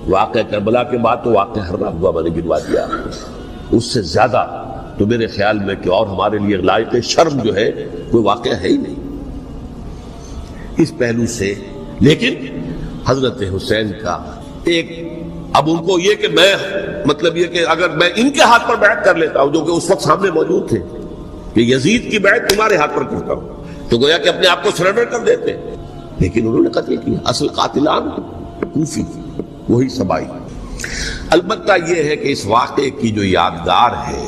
واقعہ کربلا کے بعد تو واقعہ ہررا ہوا میں نے گنوا دیا، اس سے زیادہ تو میرے خیال میں کہ اور ہمارے لیے لائق شرم جو ہے کوئی واقعہ ہے ہی نہیں اس پہلو سے۔ لیکن حضرت حسین کا ایک، اب ان کو یہ کہ میں مطلب یہ کہ اگر میں ان کے ہاتھ پر بیعت کر لیتا ہوں جو کہ اس وقت سامنے موجود تھے کہ یزید کی بیعت تمہارے ہاتھ پر کرتا ہوں، تو گویا کہ اپنے آپ کو سرنڈر کر دیتے، لیکن انہوں نے قتل کیا۔ اصل قاتلان کوفی وہی سبائی۔ البتہ یہ ہے کہ اس واقعے کی جو یادگار ہے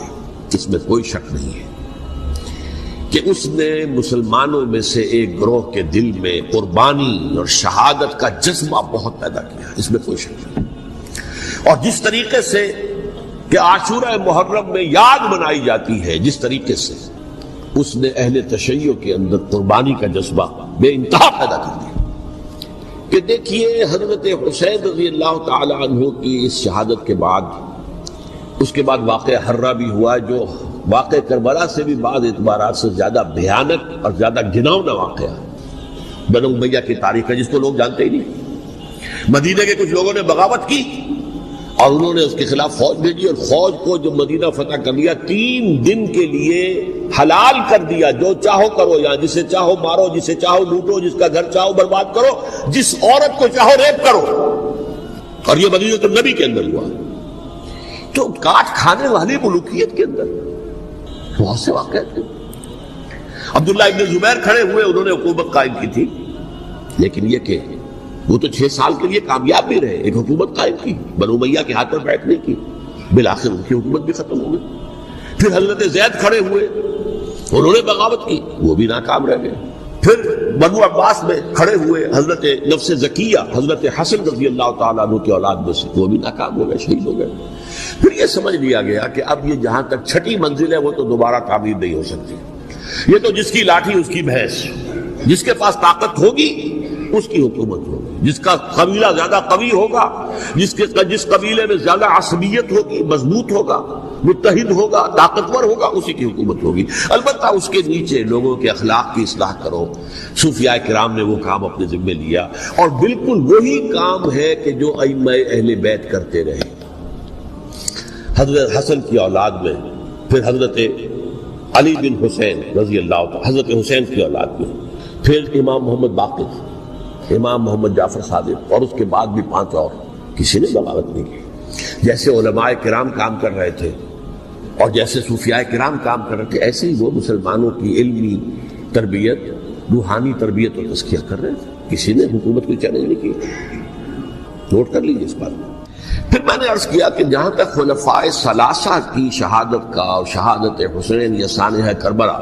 اس میں کوئی شک نہیں ہے کہ اس نے مسلمانوں میں سے ایک گروہ کے دل میں قربانی اور شہادت کا جذبہ بہت پیدا کیا، اس میں کوئی شک نہیں۔ اور جس طریقے سے کہ عاشورہ محرم میں یاد منائی جاتی ہے، جس طریقے سے اس نے اہل تشیع کے اندر قربانی کا جذبہ بے انتہا پیدا کر دیا کہ دیکھیے حضرت حسین رضی اللہ تعالی عنہ کی اس شہادت کے بعد، اس کے بعد واقعہ ہررا بھی ہوا جو واقعہ کربلا سے بھی بعض اعتبارات سے زیادہ بھیانک اور زیادہ گھناؤنا واقعہ ہے۔ بنو امیہ کی تاریخ ہے جس کو لوگ جانتے ہی نہیں۔ مدینہ کے کچھ لوگوں نے بغاوت کی اور انہوں نے اس کے خلاف فوج بھیجی، اور فوج کو جو مدینہ فتح کر لیا 3 دن کے لیے حلال کر دیا، جو چاہو کرو، یہاں جسے چاہو مارو، جسے چاہو لوٹو، جس کا گھر چاہو برباد کرو، جس عورت کو چاہو ریپ کرو۔ اور یہ مدینہ النبی کے اندر ہوا، تو کاٹ کھانے والی ملوکیت کے اندر بہت سے واقعات تھے۔ عبداللہ ابن زبیر کھڑے ہوئے، انہوں نے حکومت قائم کی تھی، لیکن یہ کہ وہ تو 6 سال کے لیے کامیاب بھی رہے، ایک حکومت قائم کی، بنو امیہ کے ہاتھ پر بیٹھنے کی، بالآخر ان کی حکومت بھی ختم ہو گئی۔ پھر حضرت زید کھڑے ہوئے، انہوں نے بغاوت کی، وہ بھی ناکام رہ گئے۔ پھر بنو عباس میں کھڑے ہوئے حضرت نفس زکیہ، حضرت حسن رضی اللہ تعالیٰ عنہ کی اولاد میں سے، وہ بھی ناکام ہو گئے، شہید ہو گئے۔ پھر یہ سمجھ لیا گیا کہ اب یہ جہاں تک 6ٹھی منزل ہے وہ تو دوبارہ تعمیر نہیں ہو سکتی، یہ تو جس کی لاٹھی اس کی بھینس، جس کے پاس طاقت ہوگی اس کی حکومت ہوگی، جس کا قبیلہ زیادہ قوی ہوگا، جس قبیلے میں زیادہ عصبیت ہوگی، مضبوط ہوگا، متحد ہوگا، طاقتور ہوگا، اسی کی حکومت ہوگی۔ البتہ اس کے نیچے لوگوں کے اخلاق کی اصلاح کرو۔ صوفیاء کرام نے وہ کام اپنے ذمہ لیا، اور بالکل وہی کام ہے کہ جو ائمہ اہل بیت کرتے رہے۔ حضرت حسن کی اولاد میں، پھر حضرت علی بن حسین رضی اللہ تعالی، حضرت حسین کی اولاد میں، پھر امام محمد باقر، امام محمد جعفر صادق، اور اس کے بعد بھی 5 اور، کسی نے بغاوت نہیں کی۔ جیسے علماء کرام کام کر رہے تھے اور جیسے صوفیاء کرام کام کر رہے تھے، ایسے ہی وہ مسلمانوں کی علمی تربیت، روحانی تربیت اور تزکیہ کر رہے تھے، کسی نے حکومت کو چیلنج نہیں کی۔ نوٹ کر لیجیے اس بات میں۔ پھر میں نے عرض کیا کہ جہاں تک خلفاء ثلاثہ کی شہادت کا اور شہادت حسین یا سانحہ کربلا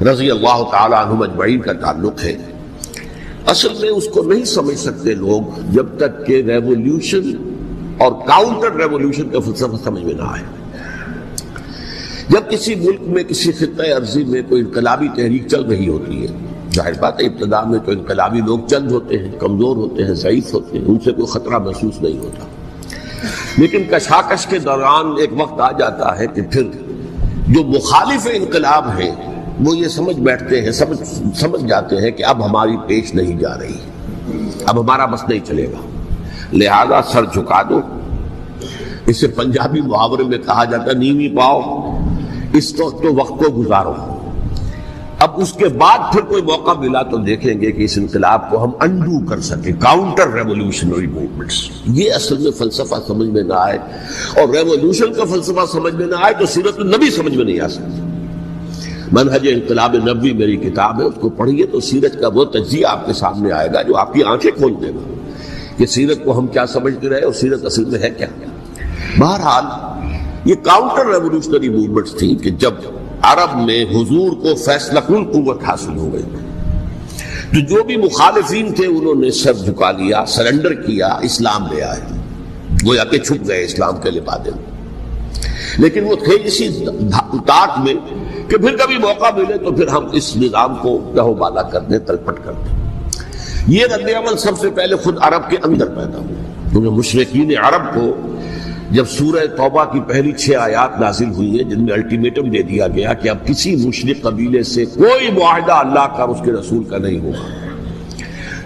رضی اللہ تعالی عنہم اجمعین کا تعلق ہے، اصل میں اس کو نہیں سمجھ سکتے لوگ جب تک کہ ریولیوشن اور کاؤنٹر ریولیوشن کا فلسفہ سمجھ میں نہ آئے۔ جب کسی ملک میں، کسی خطہ ارضی میں کوئی انقلابی تحریک چل رہی ہوتی ہے، ظاہر بات ہے ابتدا میں تو انقلابی لوگ چند ہوتے ہیں، کمزور ہوتے ہیں، ضعیف ہوتے ہیں، ان سے کوئی خطرہ محسوس نہیں ہوتا، لیکن کشاکش کے دوران ایک وقت آ جاتا ہے کہ پھر جو مخالف انقلاب ہیں وہ یہ سمجھ بیٹھتے ہیں، سمجھ جاتے ہیں کہ اب ہماری پیش نہیں جا رہی، اب ہمارا بس نہیں چلے گا، لہذا سر جھکا دو۔ اسے پنجابی محاورے میں کہا جاتا ہے نیوی پاؤ، اس وقت کو گزارو۔ اب اس کے بعد پھر کوئی موقع ملا تو دیکھیں گے کہ اس انقلاب کو ہم انڈو کر سکیں، کاؤنٹر ریولیوشنری موومنٹس۔ یہ اصل میں فلسفہ سمجھ میں نہ آئے اور ریولیوشن کا فلسفہ سمجھ میں نہ آئے تو سیرت النبی سمجھ میں نہیں آ سکتی۔ منہج انقلاب نبوی میری کتاب ہے، اس کو پڑھیے تو سیرت کا وہ تجزیہ آپ کے سامنے آئے گا جو آپ کی آنکھیں کھول دے گا کہ سیرت کو ہم کیا سمجھتے رہے اور سیرت اصل میں ہے کیا۔ بہرحال یہ کاؤنٹر ریولیوشنری موومنٹس تھی کہ جب عرب میں حضور کو فیصلہ کن قوت حاصل ہو گئی تو جو بھی مخالفین تھے انہوں نے سر جھکا لیا، سرنڈر کیا، اسلام لے آئے، گویا کہ چھپ گئے اسلام کے لبادے میں۔ لیکن وہ تھے اسی طاق میں کہ پھر کبھی موقع ملے تو پھر ہم اس نظام کو لہو بالا کر دیں، تلپٹ کر دیں۔ یہ رد عمل سب سے پہلے خود عرب کے اندر پیدا ہوا، کیونکہ مشرکین عرب کو جب سورہ توبہ کی پہلی 6 آیات نازل ہوئی ہیں جن میں الٹیمیٹم دے دیا گیا کہ اب کسی مشرک قبیلے سے کوئی معاہدہ اللہ کا اور اس کے رسول کا نہیں ہوگا،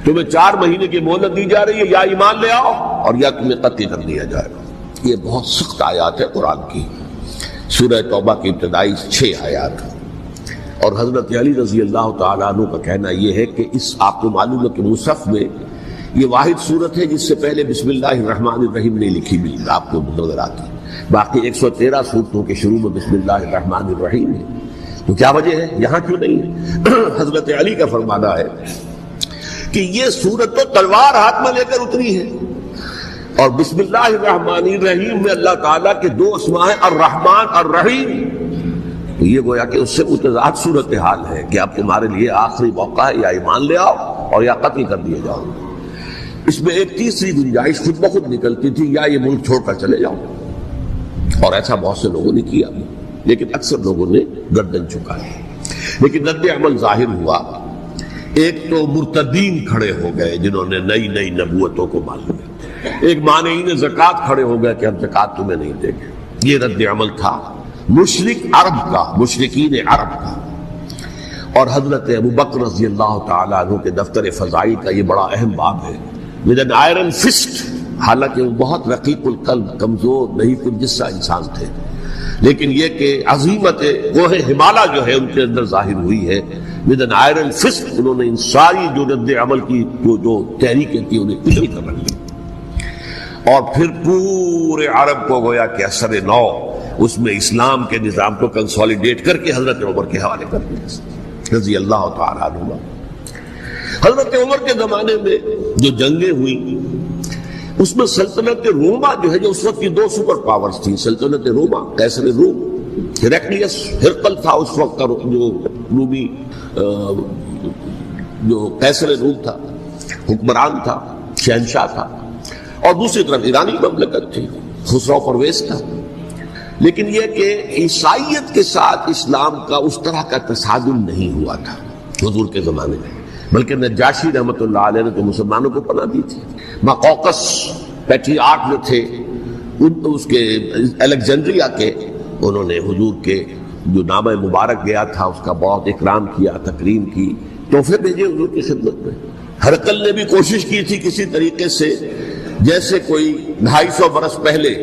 تمہیں 4 مہینے کی مہلت دی جا رہی ہے، یا ایمان لے آؤ اور یا تمہیں قتل کر دیا جائے گا۔ یہ بہت سخت آیات ہے قرآن کی، سورہ توبہ کی ابتدائی 6 آیات۔ اور حضرت علی رضی اللہ تعالیٰ عنہ کا کہنا یہ ہے کہ اس آپ کو معلوم ہے کہ مصحف میں یہ واحد صورت ہے جس سے پہلے بسم اللہ الرحمن الرحیم نہیں لکھی بھی آپ کو نظر آتی، باقی 113 صورتوں کے شروع میں بسم اللہ الرحمن الرحیم ہے۔ تو کیا وجہ ہے یہاں کیوں نہیں ہے؟ حضرت علی کا فرمانا ہے کہ یہ صورت تو تلوار ہاتھ میں لے کر اتری ہے، اور بسم اللہ الرحمن الرحیم میں اللہ تعالیٰ کے 2 اسماء ہیں، الرحمن الرحیم۔ تو یہ گویا کہ اس سے متضاد صورتحال ہے کہ اب تمہارے لیے آخری موقع ہے، یا ایمان لے آؤ اور یا قتل کر دیے جاؤ۔ اس میں ایک تیسری گنجائش خود بخود نکلتی تھی، یا یہ ملک چھوڑ کر چلے جاؤ، اور ایسا بہت سے لوگوں نے کیا، لیکن اکثر لوگوں نے گردن چکائی۔ لیکن رد عمل ظاہر ہوا، ایک تو مرتدین کھڑے ہو گئے جنہوں نے نئی نئی نبوتوں کو مان لیا، ایک مانعین زکوٰۃ کھڑے ہو گئے کہ ہم زکوٰۃ تمہیں نہیں دیں گے۔ یہ رد عمل تھا مشرک عرب کا، مشرکین عرب کا۔ اور حضرت ابوبکر رضی اللہ تعالیٰ عنہ کے دفتر فضائل کا یہ بڑا اہم باب ہے، ود این آئرن فسٹ، حالانکہ وہ بہت رقیق القلب، کمزور نہیں کچھ جسا انسان تھے، لیکن یہ کہ عظیمت کوہ ہمالا جو ہے ان کے اندر ظاہر ہوئی ہے، ود این آئرن فسٹ انہوں نے ان ساری جو رد عمل کی جو تحریکیں کی انہیں کچل کر رکھ دی، اور پھر پورے عرب کو گویا کہ اثر نو اس میں اسلام کے نظام کو کنسولیڈیٹ کر کے حضرت عمر کے حوالے کر دیا رضی اللہ تعالیٰ عنہ۔ حضرت عمر کے زمانے میں جو جنگیں ہوئی اس میں سلطنت روما جو ہے، جو اس وقت کی 2 سپر پاورز تھیں، سلطنت روما قیصر روم، ہیرکلیس ہرقل تھا اس وقت کا جو رومی جو قیصر روم تھا، حکمران تھا، شہنشاہ تھا، اور دوسری طرف ایرانی مملکت تھی، خسرو پرویز تھا۔ لیکن یہ کہ عیسائیت کے ساتھ اسلام کا اس طرح کا تصادم نہیں ہوا تھا حضور کے زمانے میں، بلکہ نجاشی رحمۃ اللہ علیہ نے تو مسلمانوں کو پناہ دی تھی۔ مقوقس پیٹریارک جو تھے اس کے الیگزینڈریا کے، انہوں نے حضور کے جو نامہ مبارک گیا تھا اس کا بہت اکرام کیا، تکریم کی، تحفے بھیجے حضور کی خدمت میں۔ ہرقل نے بھی کوشش کی تھی کسی طریقے سے، جیسے کوئی 250 برس پہلے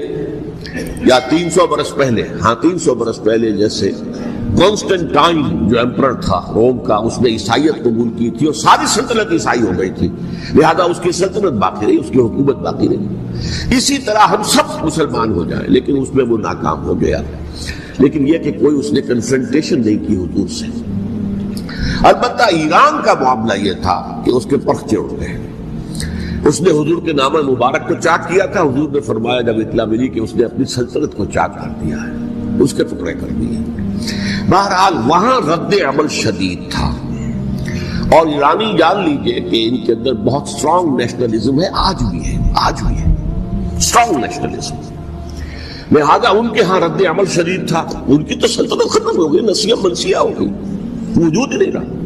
یا 300 برس پہلے، 300 برس پہلے جیسے کانسٹنٹائن جو ایمپرر تھا روم کا، اس نے عیسائیت قبول کی تھی اور ساری سلطنت عیسائی ہو گئی تھی، لہذا اس کی سلطنت باقی رہی، اس کی حکومت باقی رہی۔ اسی طرح ہم سب مسلمان ہو جائیں، لیکن اس میں وہ ناکام ہو گیا۔ لیکن یہ کہ کوئی اس نے کنفرنٹیشن نہیں کی حضور سے۔ البتہ ایران کا معاملہ یہ تھا کہ اس کے پرخچے اڑ گئے، اس نے حضور کے نامہ مبارک کو چاک کیا تھا، حضور نے فرمایا جب اطلاع ملی کہ اس نے اپنی سلطنت کو چاک کر دیا ہے، اس کے ٹکڑے کر دیے۔ بہرحال وہاں رد عمل شدید تھا، اور ایرانی جان لیجئے کہ ان کے اندر بہت سٹرانگ نیشنلزم ہے، آج بھی ہے سٹرانگ نیشنلزم، لہذا ان کے ہاں رد عمل شدید تھا۔ ان کی تو سلطنت ختم ہو گئی، نسیہ منسیہ ہو گئی، وجود ہی نہیں رہا۔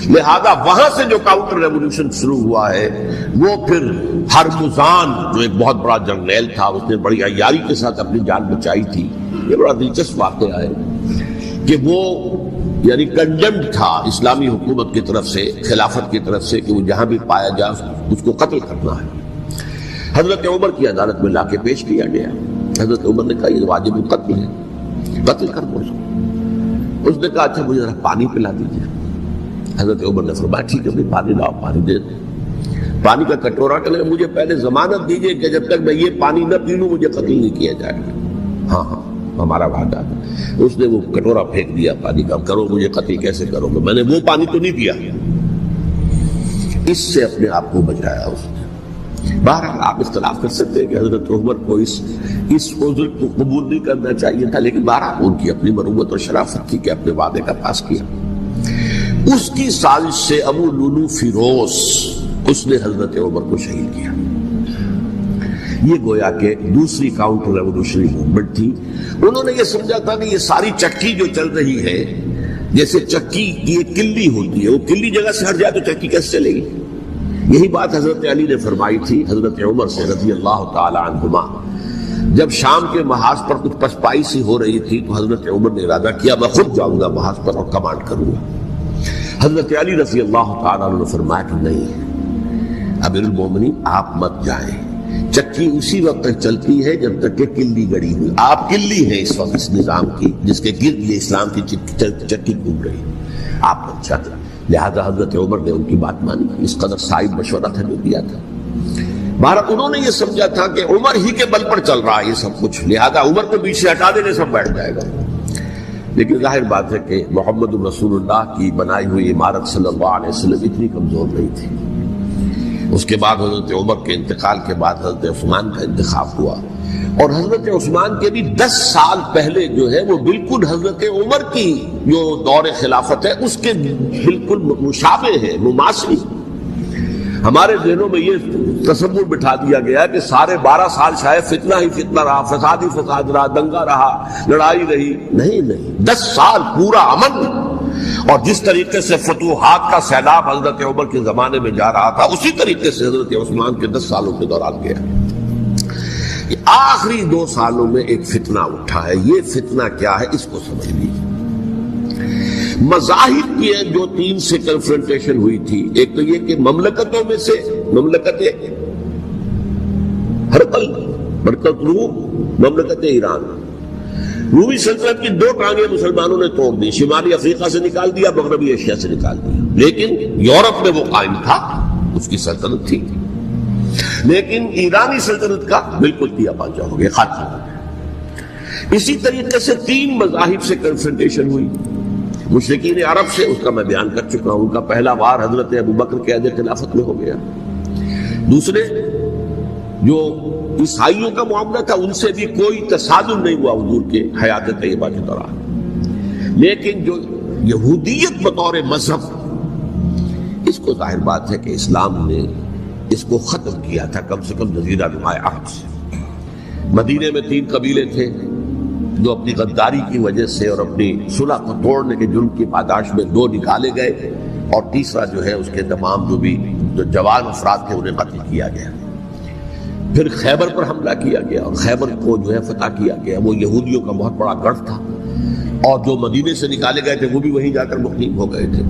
لہذا وہاں سے جو کاؤنٹر ریولوشن شروع ہوا ہے وہ پھر ہرمزان جو ایک بہت بڑا جرنیل تھا، اس نے بڑی عیاری کے ساتھ اپنی جان بچائی تھی۔ یہ بڑا دلچسپ واقعہ ہے کہ وہ یعنی کنڈمڈ تھا اسلامی حکومت کی طرف سے، خلافت کی طرف سے، کہ وہ جہاں بھی پایا جائے اس کو قتل کرنا ہے۔ حضرت عمر کی عدالت میں لا کے پیش کیا گیا، حضرت عمر نے کہا یہ واجب القتل ہے، قتل کر دو۔ اس نے کہا اچھا مجھے ذرا پانی پلا دیجیے۔ حضرت عمر نے فرمایا ٹھیک ہے پانی لاؤ، پانی دے دیں۔ پانی کا کٹورا کہ مجھے پہلے ضمانت دیجیے کہ جب تک میں یہ پانی نہ پی لوں مجھے قتل نہیں کیا جائے گا۔ ہاں ہمارا وعدہ ہے۔ اس نے وہ کٹورا پھینک دیا پانی کا، کرو مجھے قتل کیسے کرو گے، میں نے وہ پانی تو نہیں پیا۔ اس سے اپنے آپ کو بچایا اس نے۔ بہرحال آپ اختلاف کر سکتے ہیں کہ حضرت عمر کو اس عذر کو قبول نہیں کرنا چاہیے تھا، لیکن بہرحال ان کی اپنی مروت اور شرافت تھی کہ اپنے وعدے کا پاس کیا۔ اس کی سازش سے ابو لولو فیروز اس نے حضرت عمر کو شہید کیا۔ یہ گویا کہ دوسری کاؤنٹر ریولوشنری موومنٹ تھی۔ انہوں نے یہ سمجھا تھا کہ یہ ساری چکی جو چل رہی ہے، جیسے چکی کی ایک کلی ہوتی ہے، وہ کلی جگہ سے ہٹ جائے تو چکی کیسے چلے گی؟ یہی بات حضرت علی نے فرمائی تھی حضرت عمر سے رضی اللہ تعالی عنہما۔ جب شام کے محاذ پر کچھ پسپائی سی ہو رہی تھی تو حضرت عمر نے ارادہ کیا میں خود جاؤں گا محاذ پر اور کمانڈ کروں گا۔ حضرت علی رضی اللہ تعالی عنہ نے فرمایا کہ نہیں امیر المومنین آپ مت جائیں، چکی اسی وقت تک چلتی ہے جب تک کہ کلی گڑی ہوئی. آپ کلی ہیں اس وقت اس نظام کی جس کے گرد یہ اسلام کی چکی گھوم رہی ہے. آپ اچھا تھا لہذا حضرت عمر نے ان کی بات مانی. اس قدر صاحب مشورہ تھا جو دیا تھا. بہرحال انہوں نے یہ سمجھا تھا کہ عمر ہی کے بل پر چل رہا ہے یہ سب کچھ, لہذا عمر کو پیچھے ہٹا دینے سب بیٹھ جائے گا. لیکن ظاہر بات ہے کہ محمد رسول اللہ کی بنائی ہوئی عمارت صلی اللہ علیہ وسلم اتنی کمزور نہیں تھی. اس کے بعد حضرت عمر کے انتقال کے بعد حضرت عثمان کا انتخاب ہوا, اور حضرت عثمان کے بھی 10 سال پہلے جو ہے وہ بالکل حضرت عمر کی جو دور خلافت ہے اس کے بالکل مشابہ ہے, مماثل. ہمارے ذہنوں میں یہ تصور بٹھا دیا گیا کہ سارے 12 سال شاید فتنہ ہی فتنہ رہا, فساد ہی فساد رہا, دنگا رہا, لڑائی رہی. نہیں, 10 سال پورا امن. اور جس طریقے سے فتوحات کا سیلاب حضرت عمر کے زمانے میں جا رہا تھا اسی طریقے سے حضرت عثمان کے 10 سالوں کے دوران گیا. آخری 2 سالوں میں ایک فتنہ اٹھا ہے. یہ فتنہ کیا ہے اس کو سمجھ لیجیے. مذاہب کی جو 3 سے کنفرنٹیشن ہوئی تھی, ایک تو یہ کہ مملکتوں میں سے مملکت ہرقل, برکت روم, مملکت ایران. رومی سلطنت کی 2 ٹانگیں مسلمانوں نے توڑ دی, شمالی افریقہ سے نکال دیا, مغربی ایشیا سے نکال دیا. لیکن یورپ میں وہ قائم تھا, اس کی سلطنت تھی. لیکن ایرانی سلطنت کا بالکل تیا پانچا ہو گیا, ختم. اسی طریقے سے 3 مذاہب سے کنفرنٹیشن ہوئی. مشرکین عرب سے, اس کا میں بیان کر چکا ہوں, ان کا پہلا وار حضرت ابوبکر کے عہد خلافت میں ہو گیا. دوسرے جو عیسائیوں کا معاملہ تھا ان سے بھی کوئی تصادم نہیں ہوا حضور کے حیات طیبہ کے دوران. لیکن جو یہودیت بطور مذہب, اس کو ظاہر بات ہے کہ اسلام نے اس کو ختم کیا تھا کم سے کم جزیرہ نماء عرب سے. مدینے میں 3 قبیلے تھے جو اپنی غداری کی وجہ سے اور اپنی صلح کو توڑنے کے جرم کی پاداش میں 2 نکالے گئے, اور تیسرا جو ہے اس کے تمام جو جوان افراد تھے انہیں قتل کیا گیا. پھر خیبر پر حملہ کیا گیا اور خیبر کو جو ہے فتح کیا گیا. وہ یہودیوں کا بہت بڑا گڑھ تھا, اور جو مدینے سے نکالے گئے تھے وہ بھی وہیں جا کر مقیم ہو گئے تھے.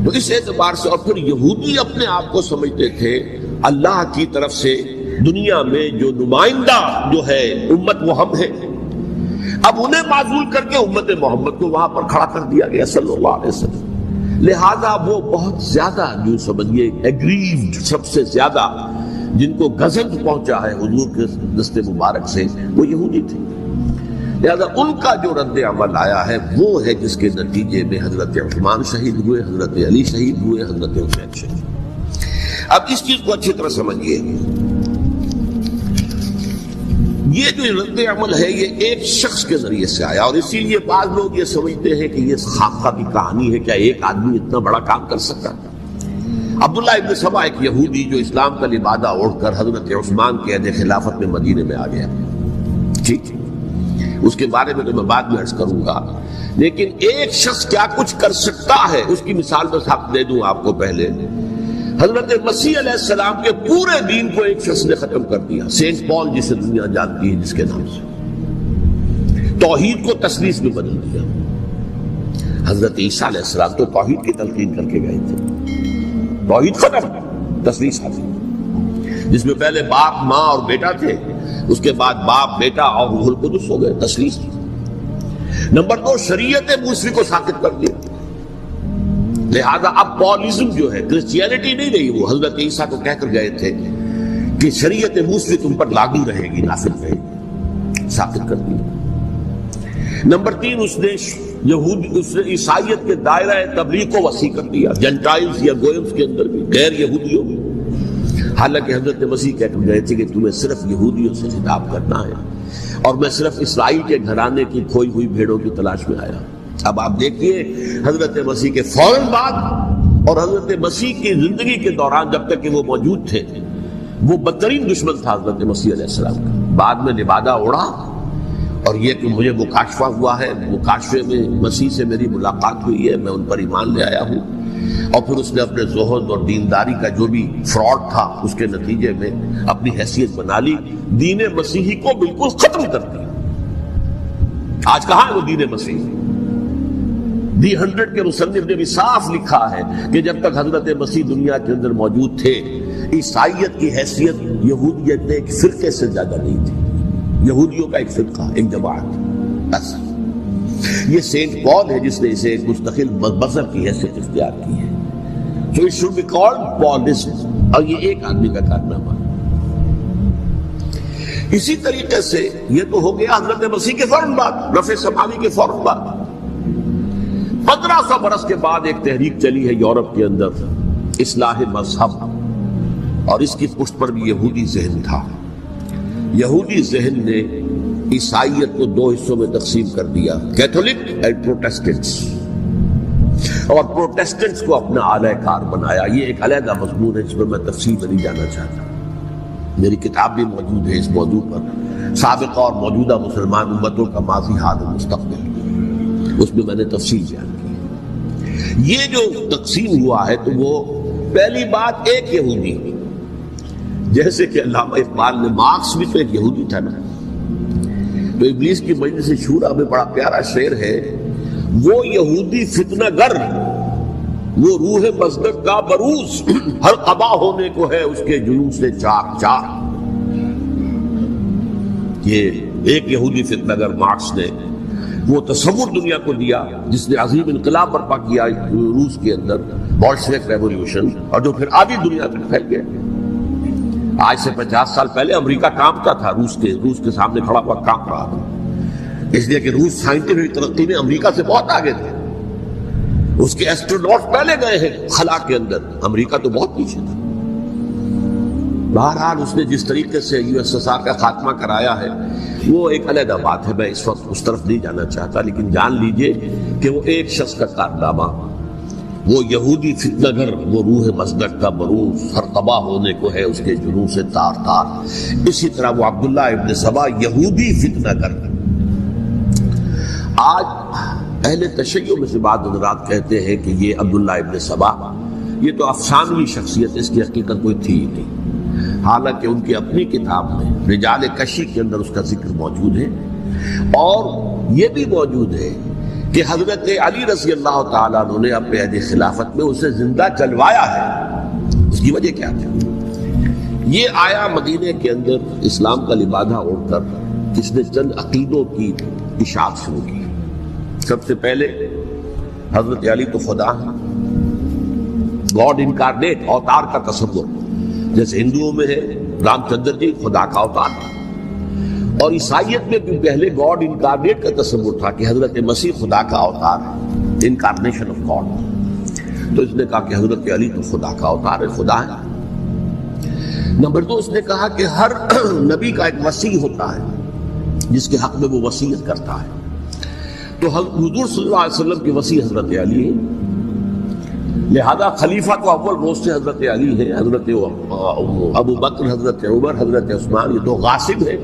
تو اس اعتبار سے, اور پھر یہودی اپنے آپ کو سمجھتے تھے اللہ کی طرف سے دنیا میں جو نمائندہ جو ہے امت وہ ہم ہے. اب انہیں معزول کر کے امت محمد کو وہاں پر کھڑا کر دیا گیا صلی اللہ علیہ وسلم. لہذا وہ بہت زیادہ جو سمجھیے ایگریوڈ, سب سے زیادہ جن کو غضب پہنچا ہے حضور کے دست مبارک سے, وہ یہودی تھے. لہذا ان کا جو رد عمل آیا ہے وہ ہے جس کے نتیجے میں حضرت عثمان شہید ہوئے, حضرت علی شہید ہوئے, حضرت حسین شہید. اب اس چیز کو اچھی طرح سمجھیے. یہ جو رد عمل ہے یہ ایک شخص کے ذریعے سے آیا, اور اسی لیے بعض لوگ یہ سمجھتے ہیں کہ یہ خاقہ کی کہانی ہے. کیا ایک آدمی اتنا بڑا کام کر سکتا ہے؟ عبداللہ ابن سبا ایک یہودی جو اسلام کا لبادہ اوڑھ کر حضرت عثمان کے عہد خلافت میں مدینے میں آ گیا. ٹھیک, اس کے بارے میں تو میں بعد میں عرض کروں گا. لیکن ایک شخص کیا کچھ کر سکتا ہے اس کی مثال میں حق دے دوں آپ کو. پہلے حضرت مسیح علیہ السلام کے پورے دین کو ایک شخص نے ختم کر دیا, سینٹ پال جسے دنیا جانتی ہے جس کے نام سے. توحید کو تثلیث میں بدل دیا. حضرت عیسیٰ علیہ السلام تو توحید کی تلقین کر کے گئے تھے. توحید ختم, تثلیث حاصل, جس میں پہلے باپ ماں اور بیٹا تھے, اس کے بعد باپ بیٹا اور روح القدس ہو گئے, تثلیث. نمبر 2, شریعت موسوی کو ساقط کر دیا. لہذا اب پالیزم جو ہے کرسچینٹی نہیں رہی, وہ حضرت عیسیٰ کو کہہ کر گئے تھے کہ شریعت موسوی تم پر لاگو رہے گی, نافذ رہے گی, ساقط کر دی. نمبر 3, اس نے عیسائیت کے دائرہ تبلیغ کو وسیع کر دیا, جنٹائلز یا گوئمز کے اندر بھی, غیر یہودیوں میں. حالانکہ حضرت مسیح کہہ کر گئے تھے کہ تمہیں صرف یہودیوں سے خطاب کرنا ہے, اور میں صرف اسرائیل کے گھرانے کی کھوئی ہوئی بھیڑوں کی تلاش میں آیا. اب آپ دیکھیے حضرت مسیح کے فوراً بعد اور حضرت مسیح کی زندگی کے دوران جب تک کہ وہ موجود تھے, وہ بدترین دشمن تھا حضرت مسیح علیہ السلام کا. بعد میں لبادہ اڑا, اور یہ کہ مجھے مکاشفہ ہوا ہے, مکاشفے میں مسیح سے میری ملاقات ہوئی ہے, میں ان پر ایمان لے آیا ہوں. اور پھر اس نے اپنے زہد اور دینداری کا جو بھی فراڈ تھا اس کے نتیجے میں اپنی حیثیت بنا لی, دین مسیحی کو بالکل ختم کر دیا. آج کہاں ہے وہ دین مسیحی؟ دی 100 کے مصنف نے بھی صاف لکھا ہے کہ جب تک حضرت مسیح دنیا کے اندر موجود تھے عیسائیت کی حیثیت یہودیت کے ایک فرقے سے زیادہ نہیں تھی، یہودیوں کا ایک فرقہ، ایک جماعت بس۔ یہ سینٹ پال ہے جس نے اسے ایک مستقل مذہب کی حیثیت اختیار کی ہے۔ So it should be called Paulism، اور یہ ایک آدمی کا کارنامہ۔ اسی طریقے سے یہ تو ہو گیا حضرت مسیح کے فوراً بعد، رفع سماوی کے فوراً بعد۔ 1500 برس کے بعد ایک تحریک چلی ہے یورپ کے اندر، اصلاح مذہب، اور اس کی پشت پر بھی یہودی ذہن تھا۔ یہودی ذہن نے عیسائیت کو دو حصوں میں تقسیم کر دیا، کیتھولک اینڈ پروٹیسٹنٹس، اور پروٹیسٹنٹس کو اپنا اعلی کار بنایا۔ یہ ایک علیحدہ مضمون ہے جس پر میں تفصیل میں نہیں جانا چاہتا، میری کتاب بھی موجود ہے اس موضوع پر، سابقہ اور موجودہ مسلمان امتوں کا ماضی، حال و مستقبل، اس میں میں نے تفصیل بیان کی۔ یہ جو تقسیم ہوا ہے تو وہ پہلی بات ایک یہودی، جیسے کہ علامہ اقبال نے، مارکس بھی تو ایک یہودی تھا نا، تو ابلیس کی مجلس شورا میں بڑا پیارا شعر ہے، وہ یہودی فتنہ گر، وہ روح مصدق کا بروز، ہر قبا ہونے کو ہے اس کے جلوس سے چاک چاک۔ یہ ایک یہودی فتنہ گر مارکس نے وہ تصور دنیا کو دیا جس نے عظیم انقلاب برپا کیا روس کے اندر، بولشوک ریولیوشن، اور جو پھر آدھی دنیا تک پھیل گیا۔ آج سے 50 سال پہلے امریکہ کانپتا تھا، روس کے سامنے کھڑا ہوا کانپ رہا تھا، اس لیے کہ روس سائنٹیفک ترقی میں امریکہ سے بہت آگے تھے، اس کے ایسٹروناٹ پہلے گئے ہیں خلا کے اندر، امریکہ تو بہت پیچھے تھا۔ بہرحال اس نے جس طریقے سے USSR کا خاتمہ کرایا ہے وہ ایک علیحدہ بات ہے، میں اس وقت اس طرف نہیں جانا چاہتا، لیکن جان لیجئے کہ وہ ایک شخص کا کارنامہ، وہ یہودی فتنہ گر، وہ روح مصدق کا بروز، ہر قبا ہونے کو ہے اس کے جنون سے تار تار۔ اسی طرح وہ عبداللہ ابن سبا یہودی فتنہ گر۔ آج اہل تشیع میں سے بعض حضرات کہتے ہیں کہ یہ عبداللہ ابن سبا یہ تو افسانوی شخصیت، اس کی حقیقت کوئی تھی ہی نہیں، حالانکہ ان کی اپنی کتاب میں رجال کشی کے اندر اس کا ذکر موجود ہے، اور یہ بھی موجود ہے کہ حضرت علی رضی اللہ تعالیٰ عنہ نے اپنے عہد خلافت میں اسے زندہ جلوایا ہے۔ اس کی وجہ کیا تھی؟ یہ آیا مدینے کے اندر اسلام کا لبادہ اوڑھ کر، جس نے چند عقیدوں کی اشاعت شروع کی۔ سب سے پہلے حضرت علی تو خدا ہے، گاڈ انکارنیٹ، اوتار کا تصور، جیسے ہندوؤں میں ہے رام چندر جی خدا کا اوتار، اور عیسائیت میں بھی پہلے گاڈ انکارنیٹ کا تصور تھا کہ حضرت مسیح خدا کا اوتار ہے، انکارنیشن آف گاڈ۔ تو اس نے کہا کہ حضرت علی تو خدا کا اوتار ہے، خدا ہے۔ نمبر 2، اس نے کہا کہ ہر نبی کا ایک وصی ہوتا ہے جس کے حق میں وہ وصیت کرتا ہے، تو حضور صلی اللہ علیہ وسلم کی وصی حضرت علی ہے، لہذا خلیفہ تو اول روز سے حضرت علی ہے، حضرت ابو بکر، حضرت عمر، حضرت عثمان، یہ تو غاصب ہے،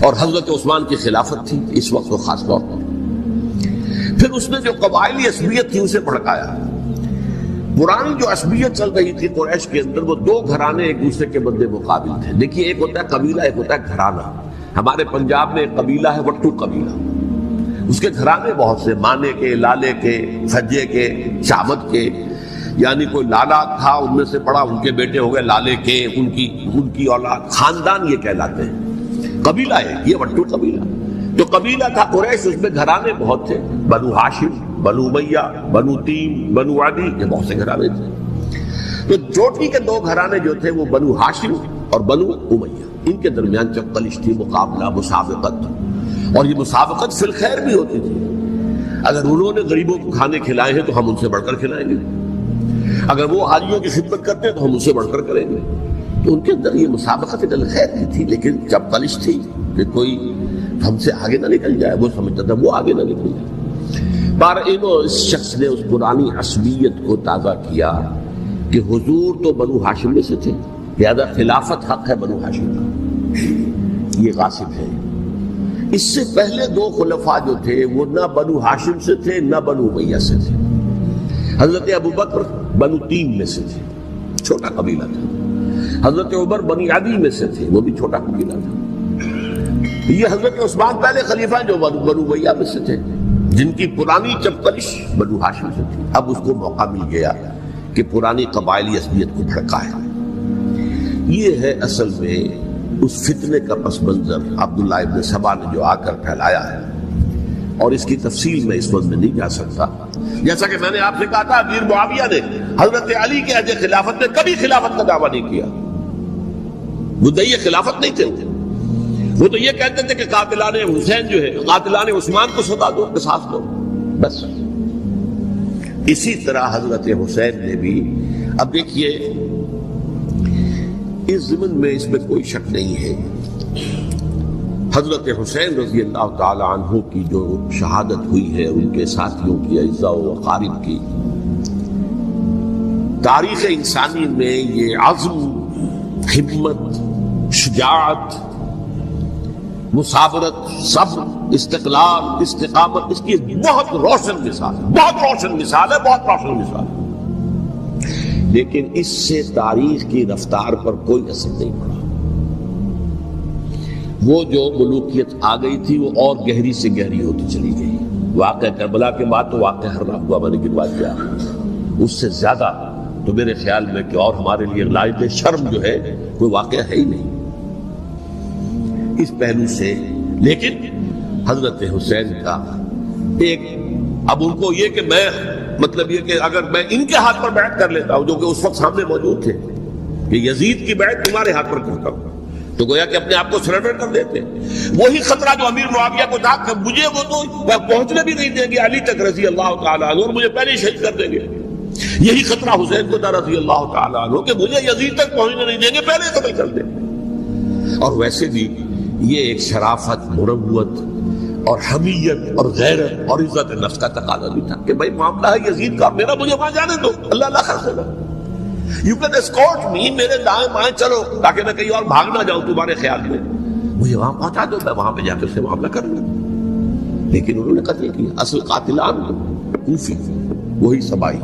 اور حضرت عثمان کی خلافت تھی اس وقت وہ خاص طور پر۔ پھر اس نے جو قبائلی عصبیت تھی اسے بھڑکایا۔ پرانی جو عصبیت چل رہی تھی قریش کے اندر، وہ دو گھرانے ایک دوسرے کے مد مقابل تھے۔ دیکھیے، ایک ہوتا ہے قبیلہ، ایک ہوتا ہے گھرانہ۔ ہمارے پنجاب میں ایک قبیلہ ہے وٹو قبیلہ، اس کے گھرانے بہت سے، مانے کے، لالے کے، سجے کے، شامت کے، یعنی کوئی لالا تھا ان میں سے پڑا، ان کے بیٹے ہو گئے لالے کے، ان کی اولاد، خاندان یہ کہلاتے ہیں۔ قبیلہ ہے یہ وٹو قبیلہ، جو قبیلہ تھا قریش، اس میں گھرانے بہت تھے، بنو ہاشم، بنو امیہ، بنو تیم، بنو عدی، یہ بہت سے گھرانے تھے۔ تو چوٹی کے دو گھرانے جو تھے وہ بنو ہاشم اور بنو امیہ، ان کے درمیان چپقلش تھی، مقابلہ، مسابقت، اور یہ مسابقت فی الخیر بھی ہوتی تھی۔ اگر انہوں نے غریبوں کو کھانے کھلائے ہیں تو ہم ان سے بڑھ کر کھلائیں گے، اگر وہ حاجیوں کی خدمت کرتے ہیں تو ہم ان سے بڑھ کر کریں گے۔ تو ان کے اندر یہ مسابقت خیر کی تھی، لیکن چپقلش تھی کہ کوئی ہم سے آگے نہ نکل جائے، وہ سمجھتا تھا وہ آگے نہ نکل جائے۔ اس شخص نے اس پرانی عصبیت کو تازہ کیا کہ حضور تو بنو ہاشم میں سے تھے، لہذا خلافت حق ہے بنو ہاشم کا، یہ غاصب ہے۔ اس سے پہلے دو خلفاء جو تھے وہ نہ بنو ہاشم سے تھے نہ بنو امیہ سے تھے۔ حضرت ابو بکر بنو تیم میں سے تھے، چھوٹا قبیلہ تھا۔ حضرت عمر بنی عدی میں سے تھے، وہ بھی چھوٹا قبیلہ تھا۔ یہ حضرت عثمان پہلے خلیفہ جو بنو امیہ میں سے تھے، جن کی پرانی چپقلش بنو ہاشم سے تھی۔ اب اس کو موقع مل گیا کہ پرانی قبائلی عصبیت کو بھڑکائے، یہ ہے اصل میں اس فتنے کا پس منظر عبداللہ ابن سبا نے جو آ کر پھیلایا ہے، اور اس کی تفصیل میں اس وقت میں نہیں جا سکتا۔ جیسا کہ میں نے آپ سے کہا تھا، امیر معاویہ نے حضرت علی کے عہد خلافت میں کبھی خلافت کا دعویٰ نہیں کیا، مدعی خلافت نہیں تھے، وہ تو یہ کہتے تھے کہ قاتلان حسین جو ہے، قاتلان عثمان کو سزا دو، قصاص دو، بس۔ اسی طرح حضرت حسین نے بھی، اب دیکھیے اس ضمن میں اس میں کوئی شک نہیں ہے، حضرت حسین رضی اللہ تعالی عنہ کی جو شہادت ہوئی ہے، ان کے ساتھیوں کی، اعزاء و اقارب کی، تاریخ انسانی میں یہ عزم، ہمت، شجاعت، مثابرت، صبر، استقلال، استقامت، اس کی بہت روشن مثال ہے، بہت روشن مثال ہے، بہت روشن مثال ہے۔ لیکن اس سے تاریخ کی رفتار پر کوئی اثر نہیں پڑا۔ وہ جو ملوکیت آ گئی تھی وہ اور گہری سے گہری ہوتی چلی گئی۔ واقعہ کربلا کے بعد تو واقعہ ہر ہوا میں نے گنوا دیا، اس سے زیادہ تو میرے خیال میں کہ اور ہمارے لیے لائق شرم جو ہے کوئی واقعہ ہے ہی نہیں اس پہلو سے۔ لیکن حضرت حسین کا ایک، اب ان کو یہ کہ میں، مطلب یہ کہ اگر میں ان کے ہاتھ پر بیعت کر لیتا ہوں، جو کہ اس وقت سامنے موجود تھے، کہ یزید کی بیعت تمہارے ہاتھ پر کرتا ہوں، تو گویا کہ اپنے آپ کو سرنڈر کر دیتے۔ وہی خطرہ جو امیر معاویہ کو تھا کہ مجھے وہ تو پہنچنے بھی نہیں دیں گے علی تک رضی اللہ تعالیٰ عنہ، اور مجھے پہلے شہید کر دیں گے، یہی خطرہ حسین کو تھا رضی اللہ تعالیٰ عنہ کہ مجھے یزید تک پہنچنے نہیں دیں گے، پہلے قتل کر دیں گے۔ اور ویسے بھی یہ ایک شرافت، مروت اور حمیت اور غیرت اور عزت نفس کا تقاضا بھی تھا کہ بھائی معاملہ ہے یزید کا، میرا مجھے وہاں جانے دو، اللہ اللہ خرچ ہوگا، یو کین اسکورٹ می، میرے دائیں بائیں چلو تاکہ میں کہیں اور بھاگ نہ جاؤں تمہارے خیال میں، مجھے وہاں پہنچا دو، میں وہاں پہ جا کر سے معاملہ کر لوں۔ لیکن انہوں نے قتل کیا، اصل قاتلان کوفی، وہی سبائی۔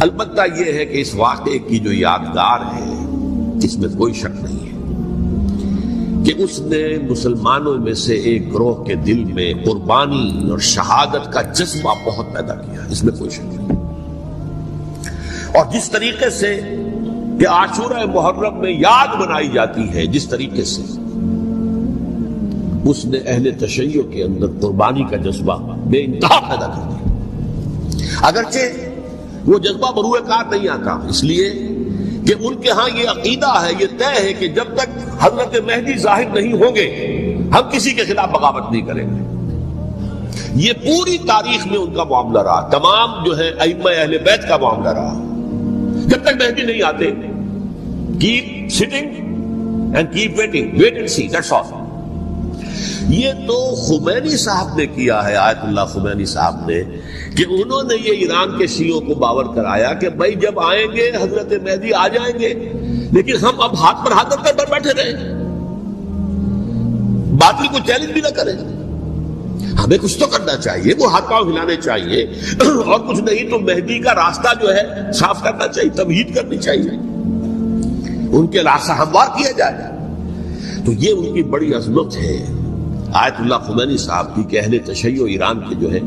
البتہ یہ ہے کہ اس واقعے کی جو یادگار ہے اس میں کوئی شک نہیں ہے کہ اس نے مسلمانوں میں سے ایک گروہ کے دل میں قربانی اور شہادت کا جذبہ بہت پیدا کیا، اس میں کوئی شک نہیں۔ اور جس طریقے سے کہ عاشورہ محرم میں یاد منائی جاتی ہے، جس طریقے سے اس نے اہل تشیع کے اندر قربانی کا جذبہ بے انتہا پیدا کر دیا، اگرچہ وہ جذبہ بروئے کار نہیں آتا، اس لیے کہ ان کے ہاں یہ عقیدہ ہے، یہ طے ہے کہ جب تک حضرت مہدی ظاہر نہیں ہوں گے ہم کسی کے خلاف بغاوت نہیں کریں گے۔ یہ پوری تاریخ میں ان کا معاملہ رہا، تمام جو ہے ائمہ اہل بیت کا معاملہ رہا، جب تک مہدی نہیں آتے keep sitting and keep waiting, wait and see, that's all. یہ تو خمینی صاحب نے کیا ہے، آیت اللہ خمینی صاحب نے، کہ انہوں نے یہ ایران کے شیعوں کو باور کرایا کہ بھائی جب آئیں گے حضرت مہدی آ جائیں گے، لیکن ہم اب ہاتھ پر ہاتھ رکھ کر بیٹھے رہیں، باطل کو چیلنج بھی نہ کریں، ہمیں کچھ تو کرنا چاہیے، وہ ہاتھ پاؤں ہلانے چاہیے، اور کچھ نہیں تو مہدی کا راستہ جو ہے صاف کرنا چاہیے، تمہید کرنی چاہیے، ان کے راستہ ہموار کیا جائے۔ تو یہ ان کی بڑی عظمت ہے آیت اللہ خمینی صاحب کی کہ اہل تشیع ایران کے جو ہے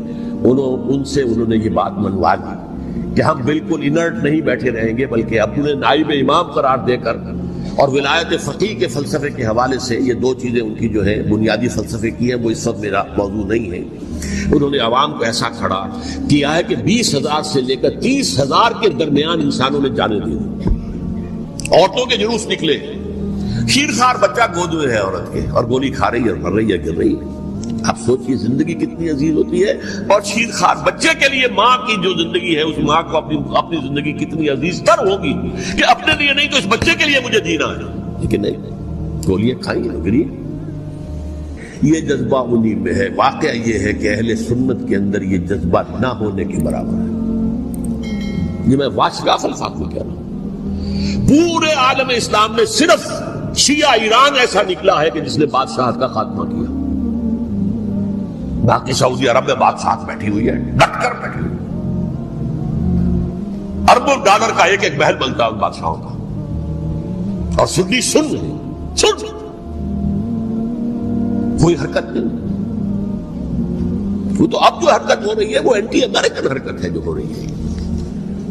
ان سے انہوں نے یہ بات منوا دی کہ ہم بالکل انرٹ نہیں بیٹھے رہیں گے، بلکہ اپنے نائب امام قرار دے کر اور ولایت فقیہ کے فلسفے کے حوالے سے، یہ دو چیزیں ان کی جو ہے بنیادی فلسفے کی ہیں، وہ اس وقت میرا موضوع نہیں ہے، انہوں نے عوام کو ایسا کھڑا کیا ہے کہ 20,000 سے لے کر 30,000 کے درمیان انسانوں نے جانے دی، عورتوں کے جلوس نکلے، شیرخوار بچہ گود میں ہے عورت کے، اور گولی کھا رہی ہے، مر رہی ہے، گر رہی ہے۔ اب سوچئے زندگی کتنی عزیز ہوتی ہے، اور شیرخوار بچے کے لیے ماں کی جو زندگی ہے، اس ماں کو اپنی زندگی کتنی عزیز تر ہوگی کہ اپنے لیے نہیں تو اس بچے کے لیے مجھے جینا ہے، لیکن نہیں، گولیاں کھائیں گری۔ یہ جذبہ انہی میں ہے۔ واقعہ یہ ہے کہ اہل سنت کے اندر یہ جذبہ نہ ہونے کے برابر ہے۔ یہ میں واشگاف الفاظ میں کہہ رہا ہوں، پورے عالم اسلام میں صرف شیعہ ایران ایسا نکلا ہے کہ جس نے بادشاہت کا خاتمہ کیا، باقی سعودی عرب میں بادشاہت بیٹھی ہوئی ہے، ڈٹ کر بیٹھی ہوئی، اربوں ڈالر کا ایک ایک محل بنتا ہے ان بادشاہوں کا، اور سنی سن کوئی حرکت نہیں۔ وہ تو اب جو حرکت ہو رہی ہے وہ اینٹی امریکن حرکت ہے جو ہو رہی ہے،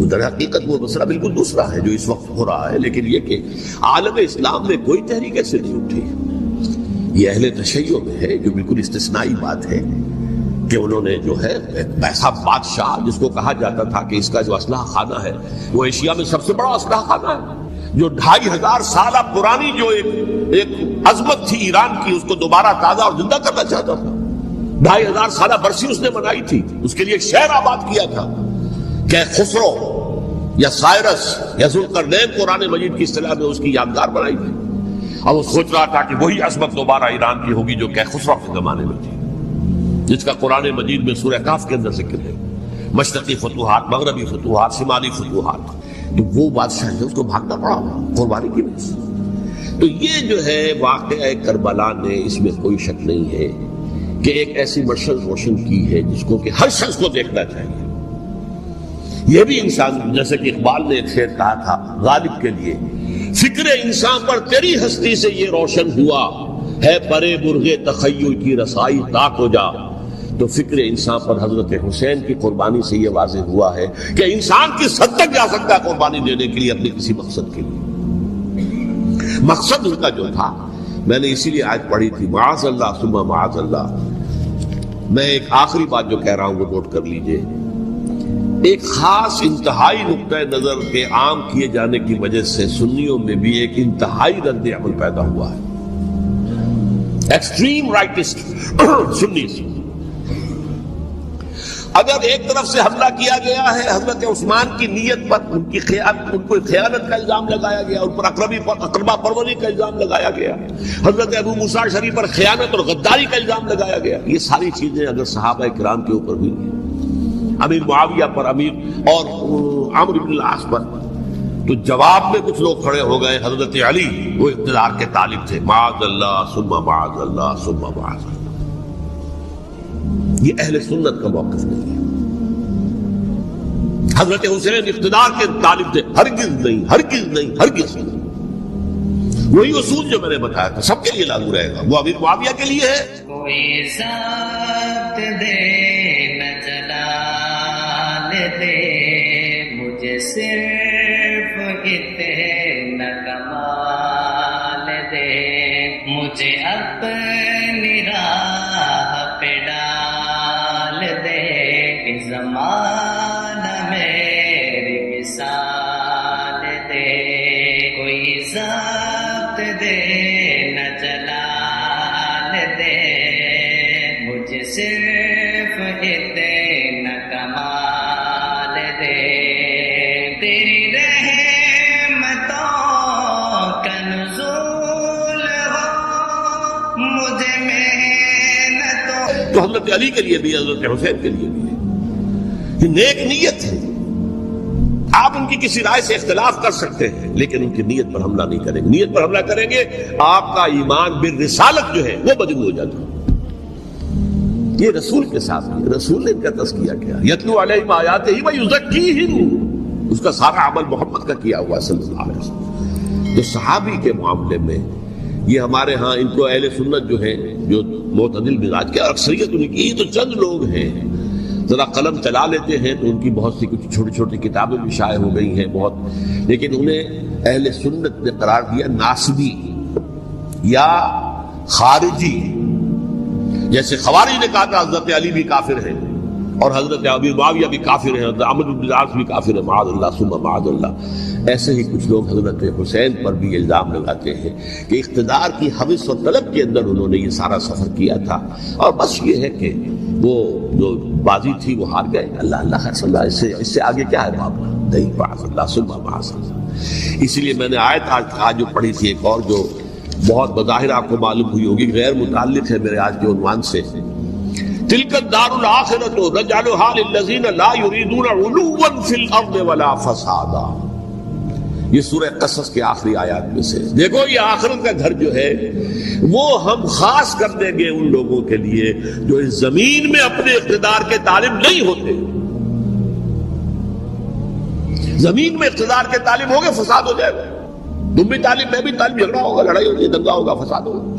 در حقیقت وہ مسئلہ بالکل دوسرا ہے جو اس وقت ہو رہا ہے، لیکن یہ کہ عالم اسلام میں کوئی تحریک ایسے نہیں اٹھی۔ یہ اہل تشیع میں ہے جو بالکل استثنائی بات ہے کہ انہوں نے جو ہے ایک ایسا بادشاہ جس کو کہا جاتا تھا کہ اس کا جو اسلحہ خانہ ہے وہ ایشیا میں سب سے بڑا اسلحہ خانہ ہے، جو 2500 سالہ پرانی جو ایک عظمت تھی ایران کی، اس کو دوبارہ تازہ اور زندہ کرنا چاہتا تھا۔ 2500 سالہ برسی اس نے منائی تھی، اس کے لیے ایک شہر آباد کیا تھا کہ خسرو یا سائرس یا ذوالقرنین قرآن مجید کی اصطلاح میں اس کی یادگار بنائی تھی، اور وہ سوچ رہا تھا کہ وہی عظمت دوبارہ ایران کی ہوگی جو کہ خسرو کے زمانے میں تھی، جس کا قرآن مجید میں سورہ کہف کے اندر ذکر ہے، مشرقی فتوحات، مغربی فتوحات، شمالی فتوحات۔ تو وہ بادشاہ ہے، اس کو بھاگنا پڑا قربانی کی وجہ سے۔ تو یہ جو ہے واقعہ کربلا نے، اس میں کوئی شک نہیں ہے کہ ایک ایسی مشعل روشن کی ہے جس کو کہ ہر شخص کو دیکھنا چاہیے۔ یہ بھی انسان، جیسے کہ اقبال نے ایک شعر کہا تھا غالب کے لیے، فکر انسان پر تیری ہستی سے یہ روشن ہوا ہے، پرے برغ تخیل کی رسائی تاک ہو جا۔ تو فکر انسان پر حضرت حسین کی قربانی سے یہ واضح ہوا ہے کہ انسان کس حد تک جا سکتا ہے قربانی دینے کے لیے اپنے کسی مقصد کے لیے۔ مقصد ان کا جو تھا، میں نے اسی لیے آیت پڑھی تھی، معاذ اللہ ثم معاذ اللہ۔ میں ایک آخری بات جو کہہ رہا ہوں وہ نوٹ کر لیجئے، ایک خاص انتہائی نقطہ نظر کے عام کیے جانے کی وجہ سے سنیوں میں بھی ایک انتہائی رد عمل پیدا ہوا ہے۔ ایکسٹریم رائٹسٹ سنی سے اگر ایک طرف سے حملہ کیا گیا ہے حضرت عثمان کی نیت پر، ان کو خیانت کا الزام لگایا گیا، ان پر اقربا پروری کا الزام لگایا گیا، حضرت ابو موسیٰ اشعری پر خیانت اور غداری کا الزام لگایا گیا، یہ ساری چیزیں اگر صحابہ کرام کے اوپر ہوئی، امیر معاویہ پر، امیر اور عمرو بن العاص پر، تو جواب میں کچھ لوگ کھڑے ہو گئے۔ حضرت علی وہ اقتدار کے طالب تھے، معاذ اللہ ثم معاذ اللہ ثم معاذ اللہ۔ یہ اہل سنت کا موقف نہیں ہے۔ حضرت حسین اقتدار کے طالب تھے، ہرگز نہیں، ہرگز نہیں، ہرگز نہیں۔ وہی اصول جو میں نے بتایا تھا سب کے لیے لاگو رہے گا، وہ امیر معاویہ کے لیے ہے۔ کوئی ذات دے نہ جلال دے، مجھے صرف اتنا کمال دے، مجھے اپنی راہ پہ ڈال دے، زمانہ میری مثال دے، کوئی ذات دے نہ جلال دے، مجھے صرف اتنا کمال دے، تیری رحمتوں کا نزول ہو مجھے محنتوں۔ تو حضرت علی کے لیے بھی، حضرت حسین کے لیے بھی ہے، یہ نیک نیت ہے۔ آپ ان کی کسی رائے سے اختلاف کر سکتے ہیں لیکن ان کی نیت پر حملہ نہیں کریں گے۔ نیت پر حملہ کریں گے آپ کا ایمان بالرسالت جو ہے وہ بدل ہو جاتا ہے۔ یہ رسول کے ساتھ ہے، رسول نے ان کا تزکیہ کیا، یتلو علیہم آیاتہ ویزکیہم، اس کا سارا عمل محمد کا کیا ہوا صلی اللہ علیہ وسلم۔ تو صحابی کے معاملے میں یہ ہمارے ہاں ان کو اہل سنت جو ہیں، جو معتدل مزاج کے، اکثریت ان کی تو چند لوگ ہیں، ذرا قلم چلا لیتے ہیں تو ان کی بہت سی کچھ چھوٹی چھوٹی کتابیں بھی شائع ہو گئی ہیں بہت، لیکن انہیں اہل سنت نے قرار دیا ناصبی یا خارجی۔ جیسے خوارج نے کہا تھا حضرت علی بھی کافر ہیں اور حضرت ابی معاویہ بھی کافر ہیں، حضرت عمرو بن العاص بھی کافر ہیں، معاذ اللہ ثم معاذ اللہ۔ ایسے ہی کچھ لوگ حضرت حسین پر بھی الزام لگاتے ہیں کہ اقتدار کی حوث و طلب کے اندر انہوں نے یہ سارا سفر کیا تھا، اور بس یہ ہے کہ وہ جو بازی تھی وہ ہار گئے۔ اللہ اللہ خیر صلی اللہ، اس سے آگے کیا ہے باب نہیں، معاذ اللہ ثم معاذ اللہ۔ اسی لیے میں نے آیت آج جو پڑھی تھی ایک اور جو بہت بظاہر آپ کو معلوم ہوئی ہوگی، غیر متعلق ہے میرے آج کے عنوان سے، تلک الدار الآخرۃ نجعلھا للذین لا یریدون علوا فی الارض ولا فسادا۔ یہ سورہ قصص کے آخری آیات میں سے، دیکھو یہ آخرت کا گھر جو ہے وہ ہم خاص کر دیں گے ان لوگوں کے لیے جو اس زمین میں اپنے اقتدار کے طالب نہیں ہوتے۔ زمین میں اقتدار کے طالب ہوگے فساد ہو جائے گا، تم بھی طالب میں بھی طالب، جھگڑا ہوگا، لڑائی ہوگی، دنگا ہوگا، فساد ہوگا۔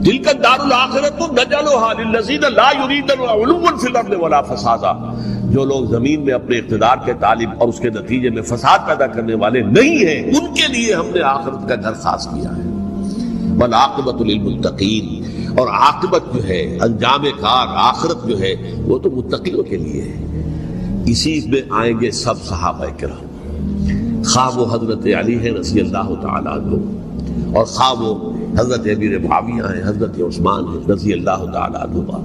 تلک الدار الآخرۃ نجعلھا للذین لا یریدون علوا فی الارض ولا فسادا۔ جو لوگ زمین میں اپنے اقتدار کے طالب اور اس کے نتیجے میں فساد پیدا کرنے والے نہیں ہیں، ان کے لیے ہم نے آخرت کا گھر خاص کیا ہے۔ والعاقبۃ للمتقین، اور عاقبت جو ہے، انجام کار، آخرت جو ہے وہ تو متقیوں کے لیے ہے۔ اسی میں آئیں گے سب صحابہ کرام، خواہ وہ حضرت علی ہے رضی اللہ تعالیٰ عنہ، اور خواہ وہ حضرت امیر معاویہ ہیں، حضرت عثمان ہیں رضی اللہ تعالیٰ عنہ،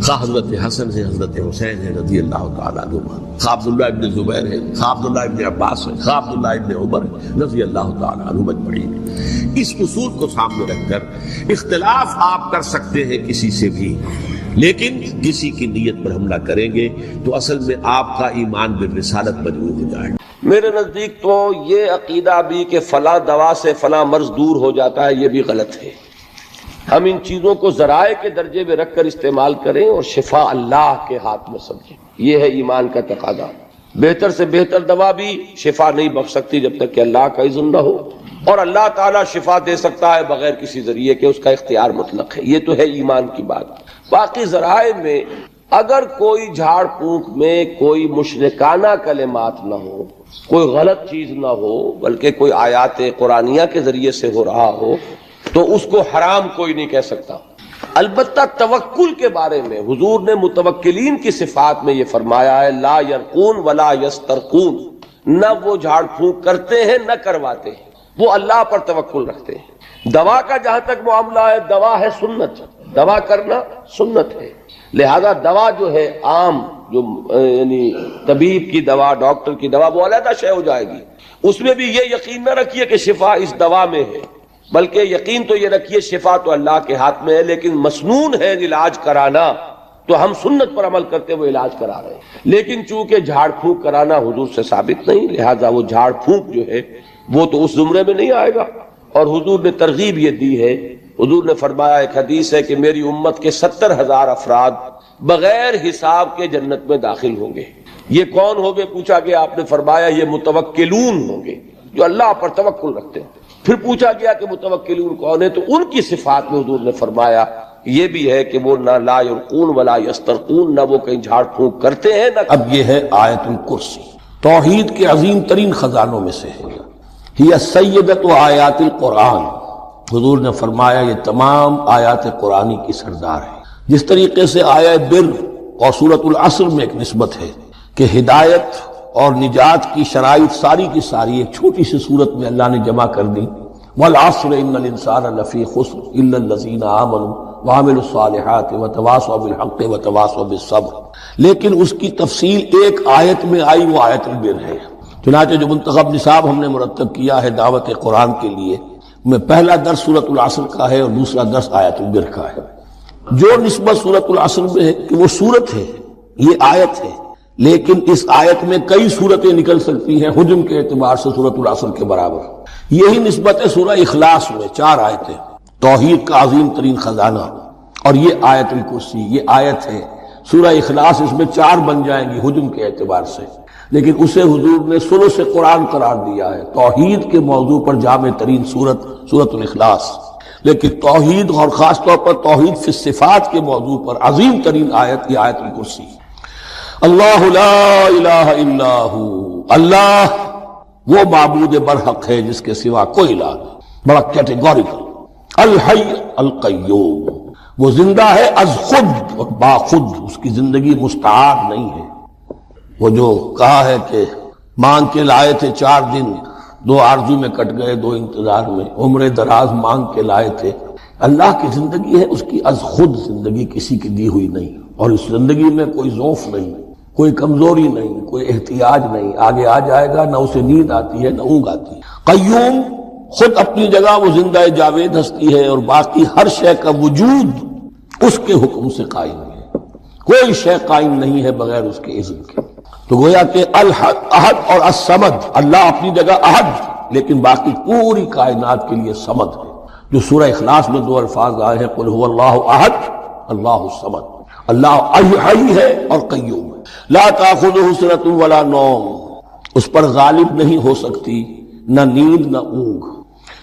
خواہ حضرت حسن ہے، حضرت حسین ہے رضی اللہ تعالیٰ عنہ، خواہ عبداللہ ابن زبیر ہے، خواہ عبداللہ ابن عباس ہے، خواہ عبداللہ ابن عمر ہے رضی اللہ تعالیٰ عنہ اجمعین۔ اس اصول کو سامنے رکھ کر اختلاف آپ کر سکتے ہیں کسی سے بھی، لیکن کسی کی نیت پر حملہ کریں گے تو اصل میں آپ کا ایمان بالرسالت مجروح ہو جائے گا۔ میرے نزدیک تو یہ عقیدہ بھی کہ فلاں دوا سے فلاں مرض دور ہو جاتا ہے، یہ بھی غلط ہے۔ ہم ان چیزوں کو ذرائع کے درجے میں رکھ کر استعمال کریں اور شفا اللہ کے ہاتھ میں سمجھیں، یہ ہے ایمان کا تقاضا۔ بہتر سے بہتر دوا بھی شفا نہیں بخش سکتی جب تک کہ اللہ کا اذن نہ ہو، اور اللہ تعالیٰ شفا دے سکتا ہے بغیر کسی ذریعے کے، اس کا اختیار مطلق ہے۔ یہ تو ہے ایمان کی بات۔ باقی ذرائع میں اگر کوئی جھاڑ پھونک میں کوئی مشرکانہ کلمات نہ ہو، کوئی غلط چیز نہ ہو، بلکہ کوئی آیات قرآنیہ کے ذریعے سے ہو رہا ہو، تو اس کو حرام کوئی نہیں کہہ سکتا۔ البتہ توکل کے بارے میں حضور نے متوکلین کی صفات میں یہ فرمایا ہے، لا یرقون ولا یسترقون، نہ وہ جھاڑ پھونک کرتے ہیں نہ کرواتے ہیں، وہ اللہ پر توکل رکھتے ہیں۔ دوا کا جہاں تک معاملہ ہے، دوا ہے سنت، دوا کرنا سنت ہے، لہذا دوا جو ہے عام، جو یعنی طبیب کی دوا، ڈاکٹر کی دوا، وہ علیحدہ شے ہو جائے گی۔ اس میں بھی یہ یقین نہ رکھیے کہ شفا اس دوا میں ہے، بلکہ یقین تو یہ رکھیے شفا تو اللہ کے ہاتھ میں ہے، لیکن مسنون ہے علاج کرانا، تو ہم سنت پر عمل کرتے ہوئے علاج کرا رہے ہیں۔ لیکن چونکہ جھاڑ پھونک کرانا حضور سے ثابت نہیں، لہذا وہ جھاڑ پھونک جو ہے وہ تو اس زمرے میں نہیں آئے گا۔ اور حضور نے ترغیب یہ دی ہے، حضور نے فرمایا، ایک حدیث ہے کہ میری امت کے 70,000 افراد بغیر حساب کے جنت میں داخل ہوں گے۔ یہ کون ہوں گے پوچھا گیا، آپ نے فرمایا یہ متوکلون ہوں گے، جو اللہ پر توکل رکھتے ہیں۔ پھر پوچھا گیا کہ متوکلون کون ہے، تو ان کی صفات میں حضور نے فرمایا یہ بھی ہے کہ وہ نہ لا یرقون ولا یسترقون، نہ وہ کہیں جھاڑ پھونک کرتے ہیں نہ۔ اب یہ ہے آیت الکرسی، توحید کے عظیم ترین خزانوں میں سے ہے، ہی سیدۃ آیات القرآن۔ حضور نے فرمایا یہ تمام آیات قرآنی کی سردار ہے۔ جس طریقے سے آیہ بر اور سورۃ العصر میں ایک نسبت ہے کہ ہدایت اور نجات کی شرائط ساری کی ساری ایک چھوٹی سی صورت میں اللہ نے جمع کر دی، والعصر ان الانسان لفی خسر الا الذین آمنوا وعملوا الصالحات وتواصوا بالحق وتواصوا بالصبر، لیکن اس کی تفصیل ایک آیت میں آئی، وہ آیت البر ہے۔ چنانچہ جو منتخب نصاب ہم نے مرتب کیا ہے دعوت قرآن کے لیے، میں پہلا درس سورۃ العصر کا ہے اور دوسرا درس آیت البر کا ہے۔ جو نسبت سورۃ العصر میں ہے کہ وہ سورت ہے، یہ آیت ہے، لیکن اس آیت میں کئی صورتیں نکل سکتی ہیں حجم کے اعتبار سے سورۃ العصر کے برابر۔ یہی نسبت ہے سورہ اخلاص میں، 4 آیتیں، توحید کا عظیم ترین خزانہ، اور یہ آیت الکرسی، یہ آیت ہے۔ سورہ اخلاص اس میں 4 بن جائیں گی حجم کے اعتبار سے، لیکن اسے حضور نے ثلث قرآن قرار دیا ہے۔ توحید کے موضوع پر جامع ترین سورۃ الاخلاص، لیکن توحید اور خاص طور پر توحید فی الصفات کے موضوع پر عظیم ترین آیت یہ آیت الکرسی۔ اللہ لا الہ الا ہو، اللہ وہ معبود برحق ہے جس کے سوا کوئی الہ نہیں، بڑا کیٹیگوریکل۔ الحی القیوم، وہ زندہ ہے از خود اور باخود، اس کی زندگی مستعار نہیں ہے۔ وہ جو کہا ہے کہ مانگ کے لائے تھے 4 دن، 2 آرزو میں کٹ گئے 2 انتظار میں، عمر دراز مانگ کے لائے تھے۔ اللہ کی زندگی ہے، اس کی از خود زندگی کسی کی دی ہوئی نہیں، اور اس زندگی میں کوئی ضعف نہیں، کوئی کمزوری نہیں، کوئی احتیاج نہیں، آگے آ جائے گا، نہ اسے نیند آتی ہے نہ اونگ آتی ہے۔ قیوم، خود اپنی جگہ وہ زندہ جاوید ہستی ہے، اور باقی ہر شے کا وجود اس کے حکم سے قائم ہے، کوئی شے قائم نہیں ہے بغیر اس کے اذن کے۔ تو گویا کہ الحد، احد اور الصمد، اللہ اپنی جگہ احد، لیکن باقی پوری کائنات کے لیے صمد ہے۔ جو سورہ اخلاص میں 2 الفاظ آئے ہیں، قل هو اللہ احد اللہ الصمد، اللہ حی ہے اور قیوم ہے۔ لا تأخذہ سنۃ ولا نوم، اس پر غالب نہیں ہو سکتی نہ نیند نہ اونگ۔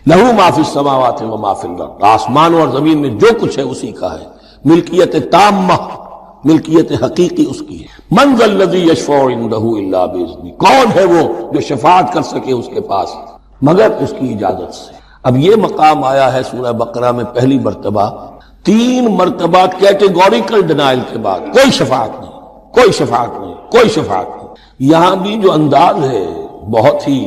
لہ ما فی السماوات و ما فی الارض، آسمان اور زمین میں جو کچھ ہے اسی کا ہے، ملکیت تامہ، ملکیت حقیقی اس کی ہے۔ من ذا الذی یشفع عندہ الا باذنہ، کون ہے وہ جو شفاعت کر سکے اس کے پاس مگر اس کی اجازت سے۔ اب یہ مقام آیا ہے سورہ بقرہ میں پہلی مرتبہ، 3 مرتبہ کیٹیگوریکل ڈینائل کے بعد، کوئی شفاعت نہیں، کوئی شفاعت نہیں، کوئی شفاعت نہیں۔ یہاں بھی جو انداز ہے بہت ہی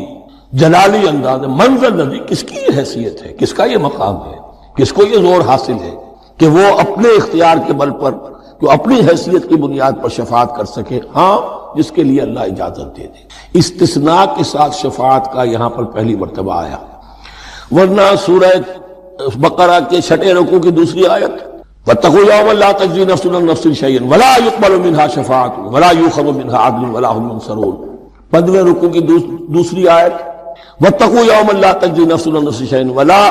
جلالی انداز ہے، من ذا الذی، کس کی یہ حیثیت ہے، کس کا یہ مقام ہے، کس کو یہ زور حاصل ہے کہ وہ اپنے اختیار کے بل پر جو اپنی حیثیت کی بنیاد پر شفاعت کر سکے؟ ہاں، جس کے لیے اللہ اجازت دے دے۔ استثناء کے ساتھ شفاعت کا یہاں پر پہلی مرتبہ آیا، ورنہ سورہ بقرہ کے 6 رکوع کی دوسری آیت وَاتَّقُوا يَوْمًا لَا تَجْزِي نَفْسٌ عَن نَفْسٍ شَيْئًا وَلَا يُقْبَلُ مِنْهَا شَفَاعَةٌ وَلَا يُؤْخَذُ مِنْهَا عَدْلٌ وَلَا هُمْ يُنصَرُونَ۔ 15ویں رکوع کی دوسری آیت وَاتَّقُوا يَوْمًا لَا تَجْزِي نَفْسٌ عَن نَفْسٍ شَيْئًا وَلَا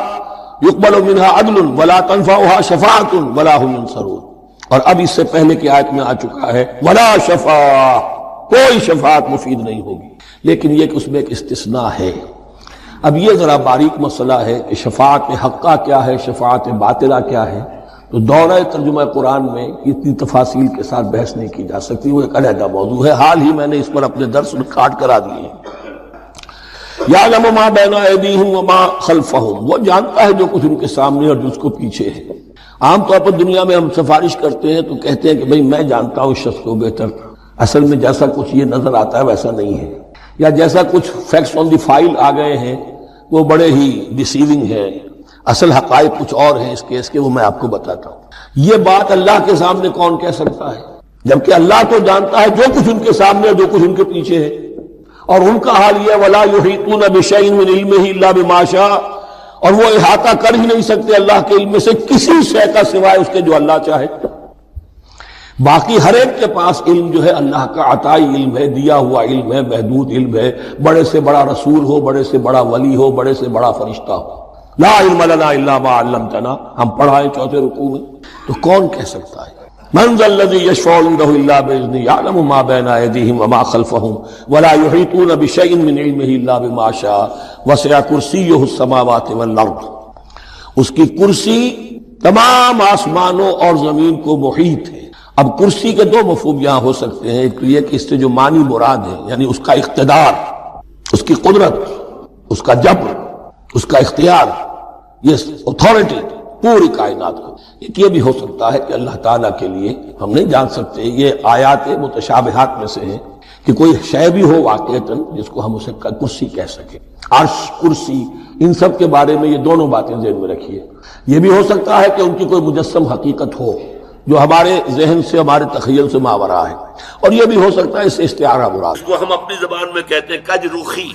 يُقْبَلُ مِنْهَا عَدْلٌ وَلَا تَنفَعُهَا شَفَاعَةٌ وَلَا هُمْ يُنصَرُونَ۔ اور اب اس سے پہلے کی آیت میں آ چکا ہے وَلَا شَفَاعَةٌ، کوئی شفاعت مفید نہیں ہوگی، لیکن یہ کہ اس میں ایک استثناء ہے۔ اب یہ ذرا باریک مسئلہ ہے کہ شفاعت حقہ کیا ہے، شفاعت باطلہ کیا ہے، تو دورہ ترجمہ قرآن میں اتنی تفاصیل کے ساتھ بحث نہیں کی جا سکتی، وہ ایک علیحدہ موضوع ہے۔ حال ہی میں نے اس پر اپنے درس ریکارڈ کرا دیے ہیں۔ یعلم ما بین ایدیہم وما خلفہم، وہ جانتا ہے جو کچھ ان کے سامنے اور جو اس کو پیچھے ہے۔ عام طور پر دنیا میں ہم سفارش کرتے ہیں تو کہتے ہیں کہ بھئی میں جانتا ہوں اس شخص کو بہتر، اصل میں جیسا کچھ یہ نظر آتا ہے ویسا نہیں ہے، یا جیسا کچھ فیکٹس آن دی فائل آ گئے ہیں وہ بڑے ہی ڈیسیونگ ہیں، اصل حقائق کچھ اور ہیں اس کیس کے، وہ میں آپ کو بتاتا ہوں۔ یہ بات اللہ کے سامنے کون کہہ سکتا ہے، جبکہ اللہ تو جانتا ہے جو کچھ ان کے سامنے جو کچھ ان کے پیچھے ہے، اور ان کا حال یہ وَلَا يُحِيطُونَ بِشَيْءٍ مِّنْ عِلْمِهِ إِلَّا بِمَا شَاءَ، اور وہ احاطہ کر ہی نہیں سکتے اللہ کے علم سے کسی شے کا سوائے اس کے جو اللہ چاہے۔ باقی ہر ایک کے پاس علم جو ہے اللہ کا عطائی علم ہے، دیا ہوا علم ہے، محدود علم ہے، بڑے سے بڑا رسول ہو، بڑے سے بڑا ولی ہو، بڑے سے بڑا فرشتہ ہو۔ لا علم لنا الا ما علمتنا، ہم پڑھائیں 4 رکوع میں، تو کون کہہ سکتا ہے من ذا الذی یشفع عنده الا باذنہ یعلم ما بین ایدیہم وما خلفہم ولا یحیطون بشیء من علمہ الا بما شاء وسع کرسیہ السماوات والارض، اس کی کرسی تمام آسمانوں اور زمین کو محیط ہے۔ اب کرسی کے 2 مفہوم یہاں ہو سکتے ہیں، ایک یہ کہ اس سے جو معنی مراد ہے یعنی اس کا اقتدار، اس کی قدرت، اس کا جبر، اس کا اختیار، یہ اتھارٹی پوری کائنات کو، ایک یہ بھی ہو سکتا ہے کہ اللہ تعالیٰ کے لیے ہم نہیں جان سکتے، یہ آیات متشابہات میں سے ہیں کہ کوئی شے بھی ہو واقعتاً جس کو ہم اسے کرسی کہہ سکیں، عرش، کرسی، ان سب کے بارے میں یہ دونوں باتیں ذہن میں رکھیے۔ یہ بھی ہو سکتا ہے کہ ان کی کوئی مجسم حقیقت ہو جو ہمارے ذہن سے، ہمارے تخیل سے ماورا ہے، اور یہ بھی ہو سکتا ہے اس سے استعارہ مراد، اس کو ہم اپنی زبان میں کہتے ہیں کج روخی۔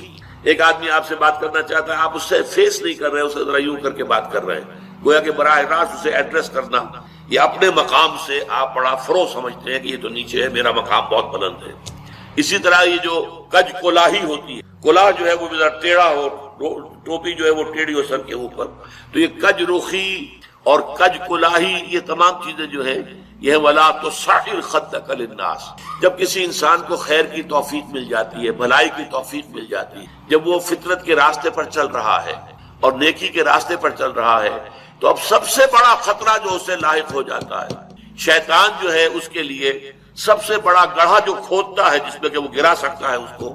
ایک آدمی آپ سے بات کرنا چاہتا ہے، آپ اس سے فیس نہیں کر رہے، اسے ذرا یوں کر کے بات کر رہے ہیں، گویا کہ براہ راست اسے ایڈریس کرنا، یہ اپنے مقام سے آپ بڑا فرو سمجھتے ہیں کہ یہ تو نیچے ہے، میرا مقام بہت بلند ہے۔ اسی طرح یہ جو کج کلاہی ہوتی ہے، کلاہ جو ہے وہ ذرا ٹیڑھا ہو، ٹوپی جو ہے وہ ٹیڑھی ہو سر کے اوپر، تو یہ کج روخی اور کج کلاہی، یہ تمام چیزیں جو ہیں یہ ولا تصعر خدک للناس، جب کسی انسان کو خیر کی توفیق مل جاتی ہے، بھلائی کی توفیق مل جاتی ہے، جب وہ فطرت کے راستے پر چل رہا ہے اور نیکی کے راستے پر چل رہا ہے، تو اب سب سے بڑا خطرہ جو اسے لاحق ہو جاتا ہے، شیطان جو ہے اس کے لیے سب سے بڑا گڑھا جو کھودتا ہے جس میں کہ وہ گرا سکتا ہے اس کو،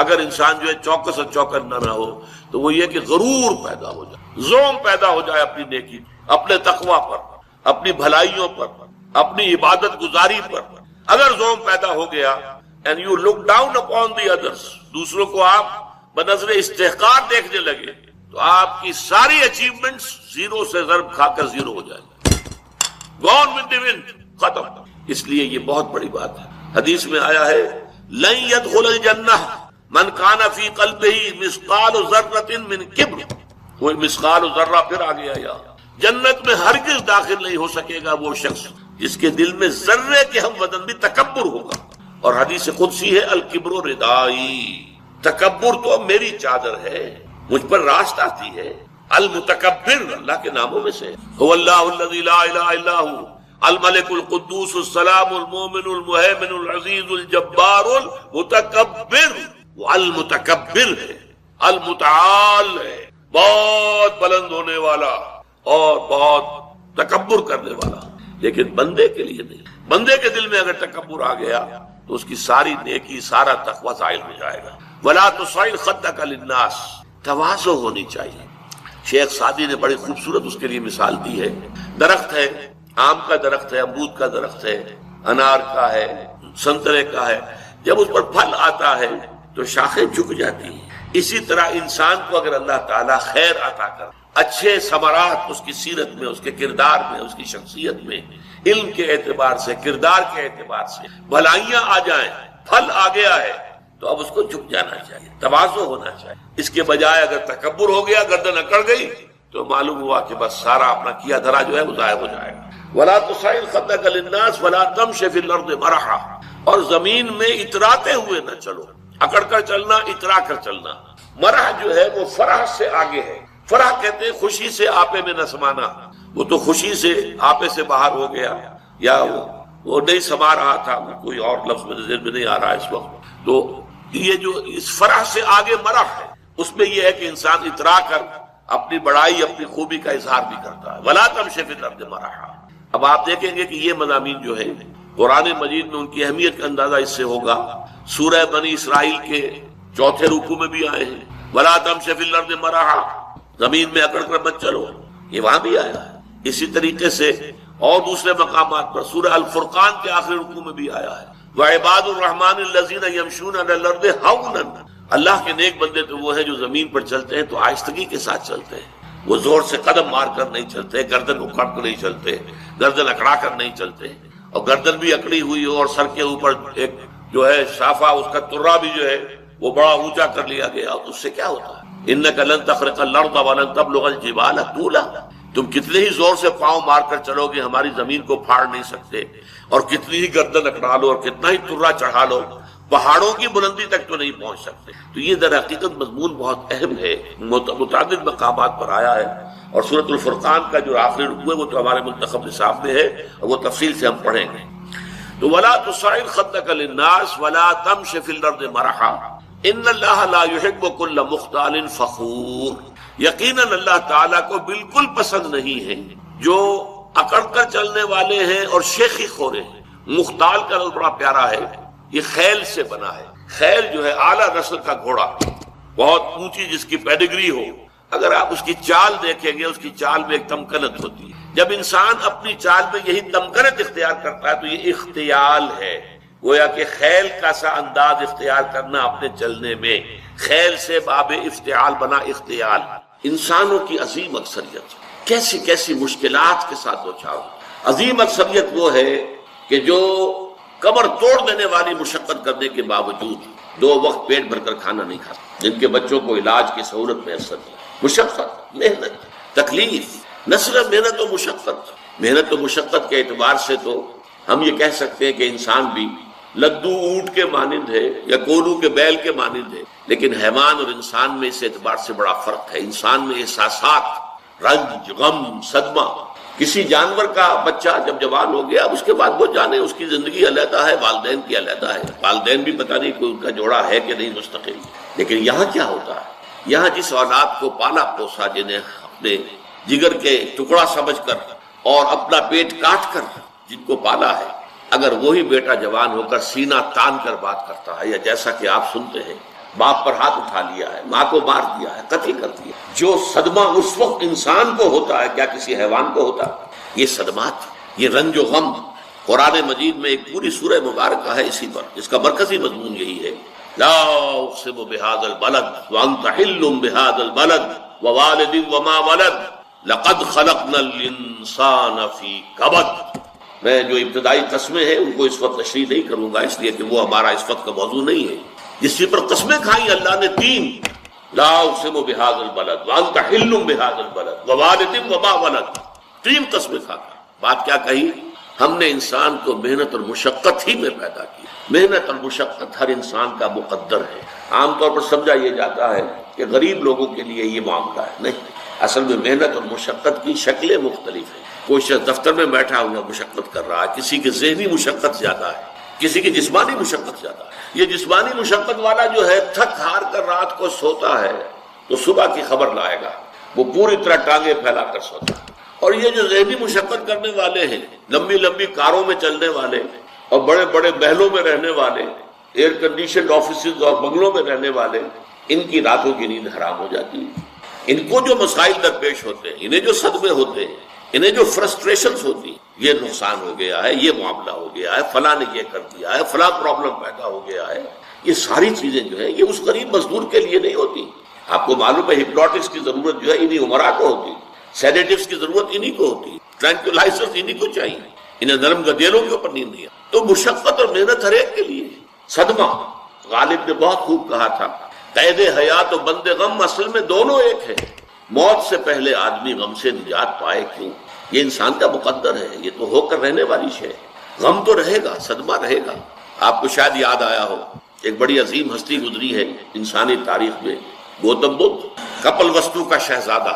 اگر انسان جو ہے چوکس اور چوکن نہ ہو، تو وہ یہ کہ غرور پیدا ہو جائے، زوم پیدا ہو جائے اپنی نیکی، اپنے تقویٰ پر، اپنی بھلائیوں پر، اپنی عبادت گزاری پر۔ اگر زوم پیدا ہو گیا and you look down upon the others، دوسروں کو آپ بنظر استحقار دیکھنے لگے، تو آپ کی ساری اچیومنٹس زیرو سے ضرب کھا کر زیرو ہو جائے گا، gone with the wind، ختم۔ اس لیے یہ بہت بڑی بات ہے۔ حدیث میں آیا ہے لن يدخل الجنہ من کان فی قلبہ مثقال ذرۃ من کبر، وہ مثقال ذرہ پھر آ گیا، یا جنت میں ہرگز داخل نہیں ہو سکے گا وہ شخص جس کے دل میں ذرے کے ہم وزن بھی تکبر ہوگا۔ اور حدیث قدسی ہے الکبر ردائی، تکبر تو میری چادر ہے، مجھ پر راست آتی ہے۔ المتکبر اللہ کے ناموں میں سے هو اللہ الذی لا الہ الا هو الملک القدوس السلام المومن المہیمن العزیز الجبار المتکبر، وہ المتکبر ہے، المتعال ہے، بہت بلند ہونے والا اور بہت تکبر کرنے والا۔ لیکن بندے کے لیے نہیں. بندے کے دل میں اگر تکبر آ گیا تو اس کی ساری نیکی سارا تقویٰ زائل ہو جائے گا. ولا تصعر خدک للناس، تواضع ہونی چاہیے. شیخ سعدی نے بڑی خوبصورت اس کے لیے مثال دی ہے. درخت ہے، آم کا درخت ہے، امرود کا درخت ہے، انار کا ہے، سنترے کا ہے. جب اس پر پھل آتا ہے تو شاخیں جھک جاتی ہیں. اسی طرح انسان کو اگر اللہ تعالیٰ خیر عطا کر، اچھے ثمرات اس کی سیرت میں، اس کے کردار میں، اس کی شخصیت میں، علم کے اعتبار سے، کردار کے اعتبار سے بھلائیاں آ جائیں، پھل آ گیا ہے، تو اب اس کو جھک جانا چاہیے، تواضع ہونا چاہیے. اس کے بجائے اگر تکبر ہو گیا، گردن اکڑ گئی، تو معلوم ہوا کہ بس سارا اپنا کیا دھرا جو ہے وہ ضائع ہو جائے گا. ولا تصعر خدک للناس ولا تمش فی الارض مرحا، اور زمین میں اتراتے ہوئے نہ چلو. اکڑ کر چلنا، اترا کر چلنا. مرح جو ہے وہ فرح سے آگے ہے. فرح کہتے ہیں خوشی سے آپے میں نہ سمانا. وہ تو خوشی سے آپے سے باہر ہو گیا، یا وہ نہیں سما رہا تھا، کوئی اور لفظ میرے ذہن میں نہیں آ رہا اس وقت. تو یہ جو اس فرح سے آگے مرح ہے، اس میں یہ ہے کہ انسان اترا کر اپنی بڑائی، اپنی خوبی کا اظہار بھی کرتا ہے. ولا تمشی فی الارض مرحا. اب آپ دیکھیں گے کہ یہ مضامین جو ہے قرآن مجید میں ان کی اہمیت کا اندازہ اس سے ہوگا. سورہ بنی اسرائیل کے 4 رکوع میں بھی آئے ہیں، ولا تمشی فی الارض مرحا، زمین میں اکڑ کر مت چلو، یہ وہاں بھی آیا ہے. اسی طریقے سے اور دوسرے مقامات پر سورہ الفرقان کے آخری رکوع میں بھی آیا ہے، وعباد الرحمن الذین یمشون علی الارض ہونا. اللہ کے نیک بندے تو وہ ہیں جو زمین پر چلتے ہیں تو آہستگی کے ساتھ چلتے ہیں. وہ زور سے قدم مار کر نہیں چلتے، گردن اکھاڑ کر نہیں چلتے، گردن اکڑا کر نہیں چلتے. اور گردن بھی اکڑی ہوئی ہو اور سر کے اوپر ایک جو ہے صافہ، اس کا ترا بھی جو ہے وہ بڑا اونچا کر لیا گیا، اس سے کیا ہوتا ہے؟ انک لن تخرق الارض ولن تبلغ الجبال طولا. تم کتنے ہی زور سے پاؤں مار کر چلو گے، ہماری زمین کو پھاڑ نہیں سکتے. اور کتنی ہی گردن اکڑا لو اور کتنا ہی ترا چڑھا لو، پہاڑوں کی بلندی تک تو نہیں پہنچ سکتے. تو یہ در حقیقت مضمون بہت اہم ہے، متعدد مقامات پر آیا ہے. اور سورۃ الفرقان کا جو آخری رکوع ہے وہ تو ہمارے منتخب نصاب میں ہے، اور وہ تفصیل سے ہم پڑھیں گے. تو ولا تصعر خدک للناس ولا تمش فی الارض مرحا ان اللہ لا يحب كل مختال فخور. یقیناً اللہ تعالیٰ کو بالکل پسند نہیں ہے جو اکڑ کر چلنے والے ہیں اور شیخی خورے ہیں. مختال کا لفظ بڑا پیارا ہے، یہ خیل سے بنا ہے. خیل جو ہے اعلیٰ نسل کا گھوڑا، بہت اونچی جس کی پیڈگری ہو. اگر آپ اس کی چال دیکھیں گے، اس کی چال میں ایک تمکنت ہوتی ہے. جب انسان اپنی چال میں یہی تمکنت اختیار کرتا ہے تو یہ اختیال ہے. گویا کہ خیل کا سا انداز اختیار کرنا اپنے چلنے میں، خیل سے باب افتعال بنا اختیال. انسانوں کی عظیم اکثریت کیسی کیسی مشکلات کے ساتھ دوچار. عظیم اکثریت وہ ہے کہ جو کمر توڑ دینے والی مشقت کرنے کے باوجود 2 وقت پیٹ بھر کر کھانا نہیں کھاتا، جن کے بچوں کو علاج کی سہولت میسر ہے. مشقت، محنت، تکلیف، نہ صرف محنت و مشقت. محنت و مشقت کے اعتبار سے تو ہم یہ کہہ سکتے ہیں کہ انسان بھی لدو اونٹ کے مانند ہے یا کولو کے بیل کے مانند ہے، لیکن حیوان اور انسان میں اس اعتبار سے بڑا فرق ہے. انسان میں احساسات، رنج، غم، صدمہ. کسی جانور کا بچہ جب جوان ہو گیا، اس کے بعد وہ جانے اس کی زندگی علیحدہ ہے، والدین کی علیحدہ ہے. والدین بھی پتہ نہیں کوئی ان کا جوڑا ہے کہ نہیں مستقل. لیکن یہاں کیا ہوتا ہے؟ یہاں جس اولاد کو پالا پوسا، جنہیں اپنے جگر کے ٹکڑا سمجھ کر اور اپنا پیٹ کاٹ کر جن کو پالا ہے، اگر وہی بیٹا جوان ہو کر سینہ تان کر بات کرتا ہے، یا جیسا کہ آپ سنتے ہیں باپ پر ہاتھ اٹھا لیا ہے، ماں کو مار دیا ہے، قتل کر دیا، جو صدمہ اس وقت انسان کو ہوتا ہے کیا کسی حیوان کو ہوتا ہے؟ یہ صدمات، یہ رنج و غم. قرآن مجید میں ایک پوری سورہ مبارکہ ہے اسی پر، جس کا مرکزی مضمون یہی ہے. لا اقسم بهذا البلد وانت حل بهذا البلد ووالد وما ولد لقد خلقنا الانسان في كبد. میں جو ابتدائی قسمیں ہیں ان کو اس وقت تشریح نہیں کروں گا، اس لیے کہ وہ ہمارا اس وقت کا موضوع نہیں ہے. جس پر قسمیں کھائیں اللہ نے 3، لا اقسم بهذا البلد وانت حل بهذا البلد ووالد وما ولد. 3 قسمیں کھا کر بات کیا کہی؟ ہم نے انسان کو محنت اور مشقت ہی میں پیدا کی. محنت اور مشقت ہر انسان کا مقدر ہے. عام طور پر سمجھا یہ جاتا ہے کہ غریب لوگوں کے لیے یہ معاملہ ہے، نہیں. اصل میں محنت اور مشقت کی شکلیں مختلف ہیں. کوئی شخص دفتر میں بیٹھا ہوا مشقت کر رہا ہے، کسی کی ذہنی مشقت زیادہ ہے، کسی کی جسمانی مشقت زیادہ ہے. یہ جسمانی مشقت والا جو ہے تھک ہار کر رات کو سوتا ہے تو صبح کی خبر لائے گا، وہ پوری طرح ٹانگیں پھیلا کر سوتا ہے. اور یہ جو ذہنی مشقت کرنے والے ہیں، لمبی لمبی کاروں میں چلنے والے اور بڑے بڑے محلوں میں رہنے والے، ایئر کنڈیشنڈ آفیسز اور بنگلوں میں رہنے والے، ان کی راتوں کی نیند حرام ہو جاتی ہے۔ ان کو جو مسائل درپیش ہوتے ہیں، انہیں جو صدمے ہوتے ہیں، انہیں جو فرسٹریشنز ہوتی ہیں، یہ نقصان ہو گیا ہے، یہ معاملہ ہو گیا ہے، فلاں نے یہ کر دیا ہے، فلاں پرابلم پیدا ہو گیا ہے، یہ ساری چیزیں جو ہے یہ اس غریب مزدور کے لیے نہیں ہوتی۔ آپ کو معلوم ہے ہپنوٹکس کی ضرورت جو ہے انہی عمرا کو ہوتی، سیڈیٹیوز کی ضرورت انہی کو ہوتی، ٹرینکولائزرز انہی کو چاہیے، انہیں نرم گدیلوں کے اوپر نیند نہیں۔ تو مشقت اور محنت ہر ایک کے لیے۔ صدمہ، غالب نے بہت خوب کہا تھا، قید حیات و بند غم اصل میں دونوں ایک ہے، موت سے پہلے آدمی غم سے نجات پائے کیوں؟ یہ انسان کا مقدر ہے، یہ تو ہو کر رہنے والی شے ہے۔ غم تو رہے گا، صدمہ رہے گا۔ آپ کو شاید یاد آیا ہو، ایک بڑی عظیم ہستی گزری ہے انسانی تاریخ میں، گوتم بدھ، کپل وستو کا شہزادہ،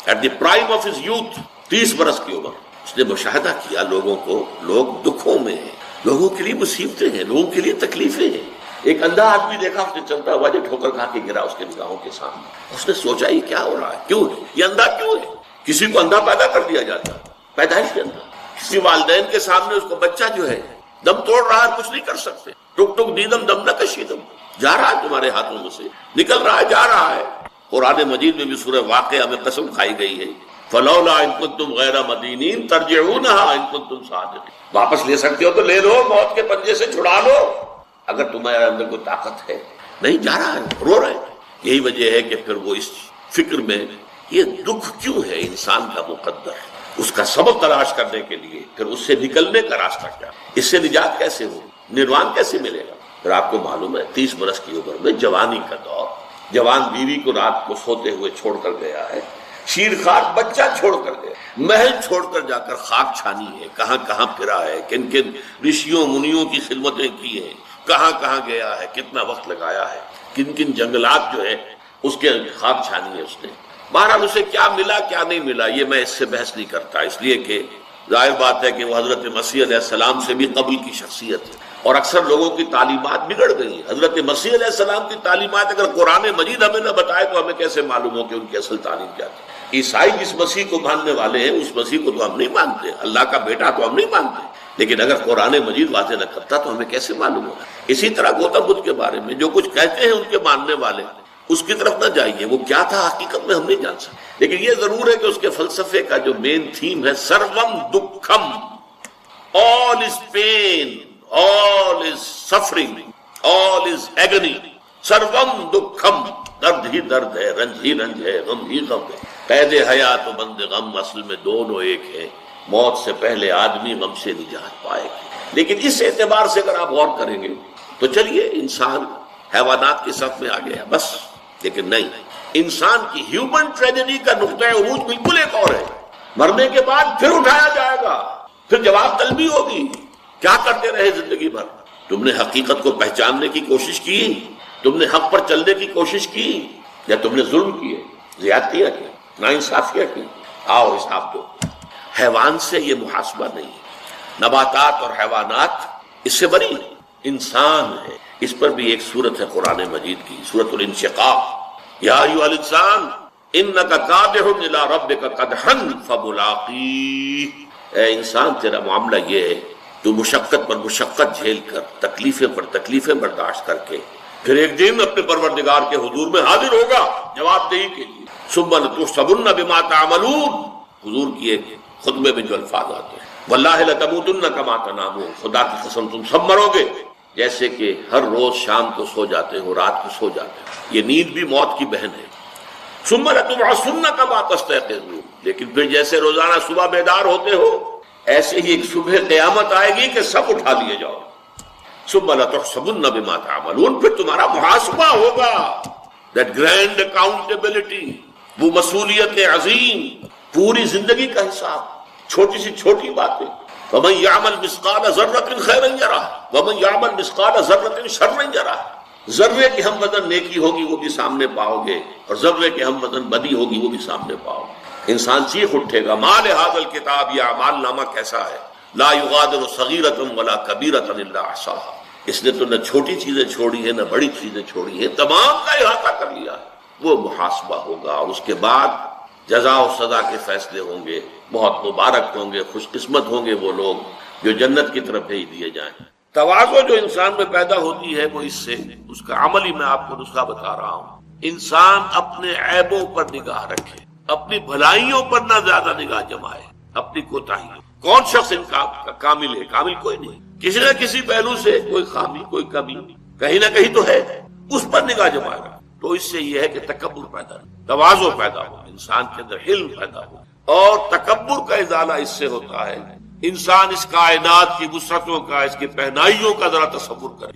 at the prime of his youth, 30 برس کی عمر۔ اس نے مشاہدہ کیا لوگوں کو، لوگ دکھوں میں ہیں، لوگوں کے لیے مصیبتیں ہیں، لوگوں کے لیے تکلیفیں ہیں۔ ایک اندھا آدمی دیکھا، اس نے چلتا ہوا جو ٹھوکر کھا کے گرا اس کے نگاہوں کے سامنے۔ اس نے سوچا یہ کیا ہو رہا ہے، کیوں ہے یہ اندھا، کیوں ہے؟ کسی کو اندھا پیدا کر دیا جاتا، پیدائش کے اندھا۔ کسی والدین کے سامنے اس کو بچہ جو ہے دم توڑ رہا ہے، کچھ نہیں کر سکتے، ٹک ٹک دیدم دم نہ کشیدم، جا رہا ہے تمہارے ہاتھوں میں سے، نکل رہا ہے، جا رہا ہے۔ قرآن مجید میں بھی سورہ واقعہ میں قسم کھائی گئی ہے، فلولا ان کنتم غیر مدینین ترجعونها ان کنتم صادقین، واپس لے سکتے ہو تو لے لو، موت کے پنجے سے چھڑا لو اگر تمہارے اندر کوئی طاقت ہے۔ نہیں، جا رہا ہے، رو رہے ہیں۔ یہی وجہ ہے کہ پھر وہ اس فکر میں، یہ دکھ کیوں ہے انسان کا مقدر، اس کا سبب تلاش کرنے کے لیے پھر اس سے نکلنے کا راستہ کیا، اس سے نجات کیسے ہو، نروان کیسے ملے گا۔ پھر آپ کو معلوم ہے 30 برس کی عمر میں جوانی کا دور، جوان بیوی کو رات کو سوتے ہوئے چھوڑ کر گیا ہے، شیرخوار بچہ چھوڑ کر گیا، محل چھوڑ کر جا کر خاک چھانی ہے، کہاں کہاں پھرا ہے، کن کن رشیوں منیوں کی خدمتیں کی ہیں، کہاں کہاں گیا ہے، کتنا وقت لگایا ہے، کن کن جنگلات جو ہے اس کے خاک چھانی ہے اس نے۔ بہرحال اسے کیا ملا کیا نہیں ملا یہ میں اس سے بحث نہیں کرتا، اس لیے کہ ظاہر بات ہے کہ وہ حضرت مسیح علیہ السلام سے بھی قبل کی شخصیت ہے، اور اکثر لوگوں کی تعلیمات بگڑ گئی ہیں۔ حضرت مسیح علیہ السلام کی تعلیمات اگر قرآن مجید ہمیں نہ بتائے تو ہمیں کیسے معلوم ہو کہ ان کی اصل تعلیم کیا تھی؟ عیسائی جس مسیح کو ماننے والے ہیں اس مسیح کو تو ہم نہیں مانتے، اللہ کا بیٹا تو ہم نہیں مانتے، لیکن اگر قرآن مجید واضح نہ کرتا تو ہمیں کیسے معلوم ہوگا؟ اسی طرح گوتم بدھ کے بارے میں جو کچھ کہتے ہیں ان کے ماننے والے، اس کی طرف نہ جائیے، وہ کیا تھا حقیقت میں ہم نہیں جان سکتے، لیکن یہ ضرور ہے کہ اس کے فلسفے کا جو مین تھیم ہے، سروم دکھم، all is pain, all is suffering, all is agony، سروم دکھم، درد ہی درد ہے، رنج ہی رنج ہے، غم ہی غم ہے۔ قید حیات و بند غم اصل میں دونوں ایک ہے، موت سے پہلے آدمی غم سے نجات پائے گا۔ لیکن اس اعتبار سے اگر آپ غور کریں گے تو چلیے انسان حیوانات کے صف میں آ گیا بس، لیکن نہیں، انسان کی ہیومن ٹریجڈی کا نقطۂ عروج بالکل ایک اور ہے۔ مرنے کے بعد پھر اٹھایا جائے گا، پھر جواب طلبی ہوگی، کیا کرتے رہے زندگی بھر؟ تم نے حقیقت کو پہچاننے کی کوشش کی، تم نے حق پر چلنے کی کوشش کی، یا تم نے ظلم کیے، زیادتیاں کی، ناانصافیاں کی؟ آؤ حساب دو۔ حیوان سے یہ محاسبہ نہیں ہے، نباتات اور حیوانات اس سے بری ہے، انسان ہے۔ اس پر بھی ایک سورت ہے قرآن مجید کی، سورۃ الانشقاق، یا ایھا الانسان انک کادح الی ربک قدحا فملاقیہ، اے انسان تیرا معاملہ یہ ہے، تو مشقت پر مشقت جھیل کر، تکلیفیں پر تکلیفیں برداشت کر کے پھر ایک دن اپنے پروردگار کے حضور میں حاضر ہوگا جواب دہی کے لیے۔ ثم لتحسبن بما تعملون، حضور کی ایک خطبے میں جو الفاظ آتے ہیں، واللہ لتموتن کما تنامون، خدا کی قسم تم سب مرو گے جیسے کہ ہر روز شام کو سو جاتے ہو، رات کو سو جاتے ہو، یہ نیند بھی موت کی بہن ہے۔ ثم لتبعثن کما تستيقظون، لیکن پھر جیسے روزانہ صبح بیدار ہوتے ہو ایسے ہی ایک صبح قیامت آئے گی کہ سب اٹھا لیے جاؤ۔ ثم لتحسبن بما تعملون، پھر تمہارا محاسبہ ہوگا، that grand accountability، وہ مسئولیت عظیم، پوری زندگی کا حساب، چھوٹی سی چھوٹی باتیں۔ وَمَنْ يَعْمَلْ مِثْقَالَ ذَرَّةٍ خَيْرًا يَرَهُ وَمَنْ يَعْمَلْ مِثْقَالَ ذَرَّةٍ شَرًّا يَرَهُ، ذرے کے ہم وزن نیکی ہوگی وہ بھی سامنے پاؤ گے، اور ذرے کے ہم وزن بدی ہوگی وہ بھی سامنے پاؤ گے۔ انسان چیخ اٹھے گا، مَا لِهَٰذَا الْكِتَابِ، یہ اعمال نامہ کیسا ہے، لَا يُغَادِرُ صَغِيرَةً وَلَا كَبِيرَةً إِلَّا أَحْصَاهَا، اس نے تو نہ چھوٹی چیزیں چھوڑی ہیں نہ بڑی چیزیں چھوڑی ہیں، تمام کا احاطہ کر لیا ہے۔ وہ محاسبہ ہوگا، اور اس کے بعد جزا و سزا کے فیصلے ہوں گے، بہت مبارک ہوں گے، خوش قسمت ہوں گے وہ لوگ جو جنت کی طرف بھیج دیے جائیں۔ تواضع جو انسان میں پیدا ہوتی ہے وہ اس سے، اس کا عملی میں آپ کو نسخہ بتا رہا ہوں۔ انسان اپنے عیبوں پر نگاہ رکھے، اپنی بھلائیوں پر نہ زیادہ نگاہ جمائے، اپنی کوتاہیوں۔ کون شخص ان کا کامل ہے؟ کامل کوئی نہیں، کسی نہ کسی پہلو سے کوئی خامی، کوئی کمی کہیں نہ کہیں تو ہے، اس پر نگاہ جمائے گا تو اس سے یہ ہے کہ تکبر پیدا ہو، تواضع پیدا ہو، انسان کے اندر حلم پیدا ہو۔ اور تکبر کا ازالہ اس سے ہوتا ہے، انسان اس کائنات کی وسعتوں کا، اس کی پہنائیوں کا ذرا تصور کرے۔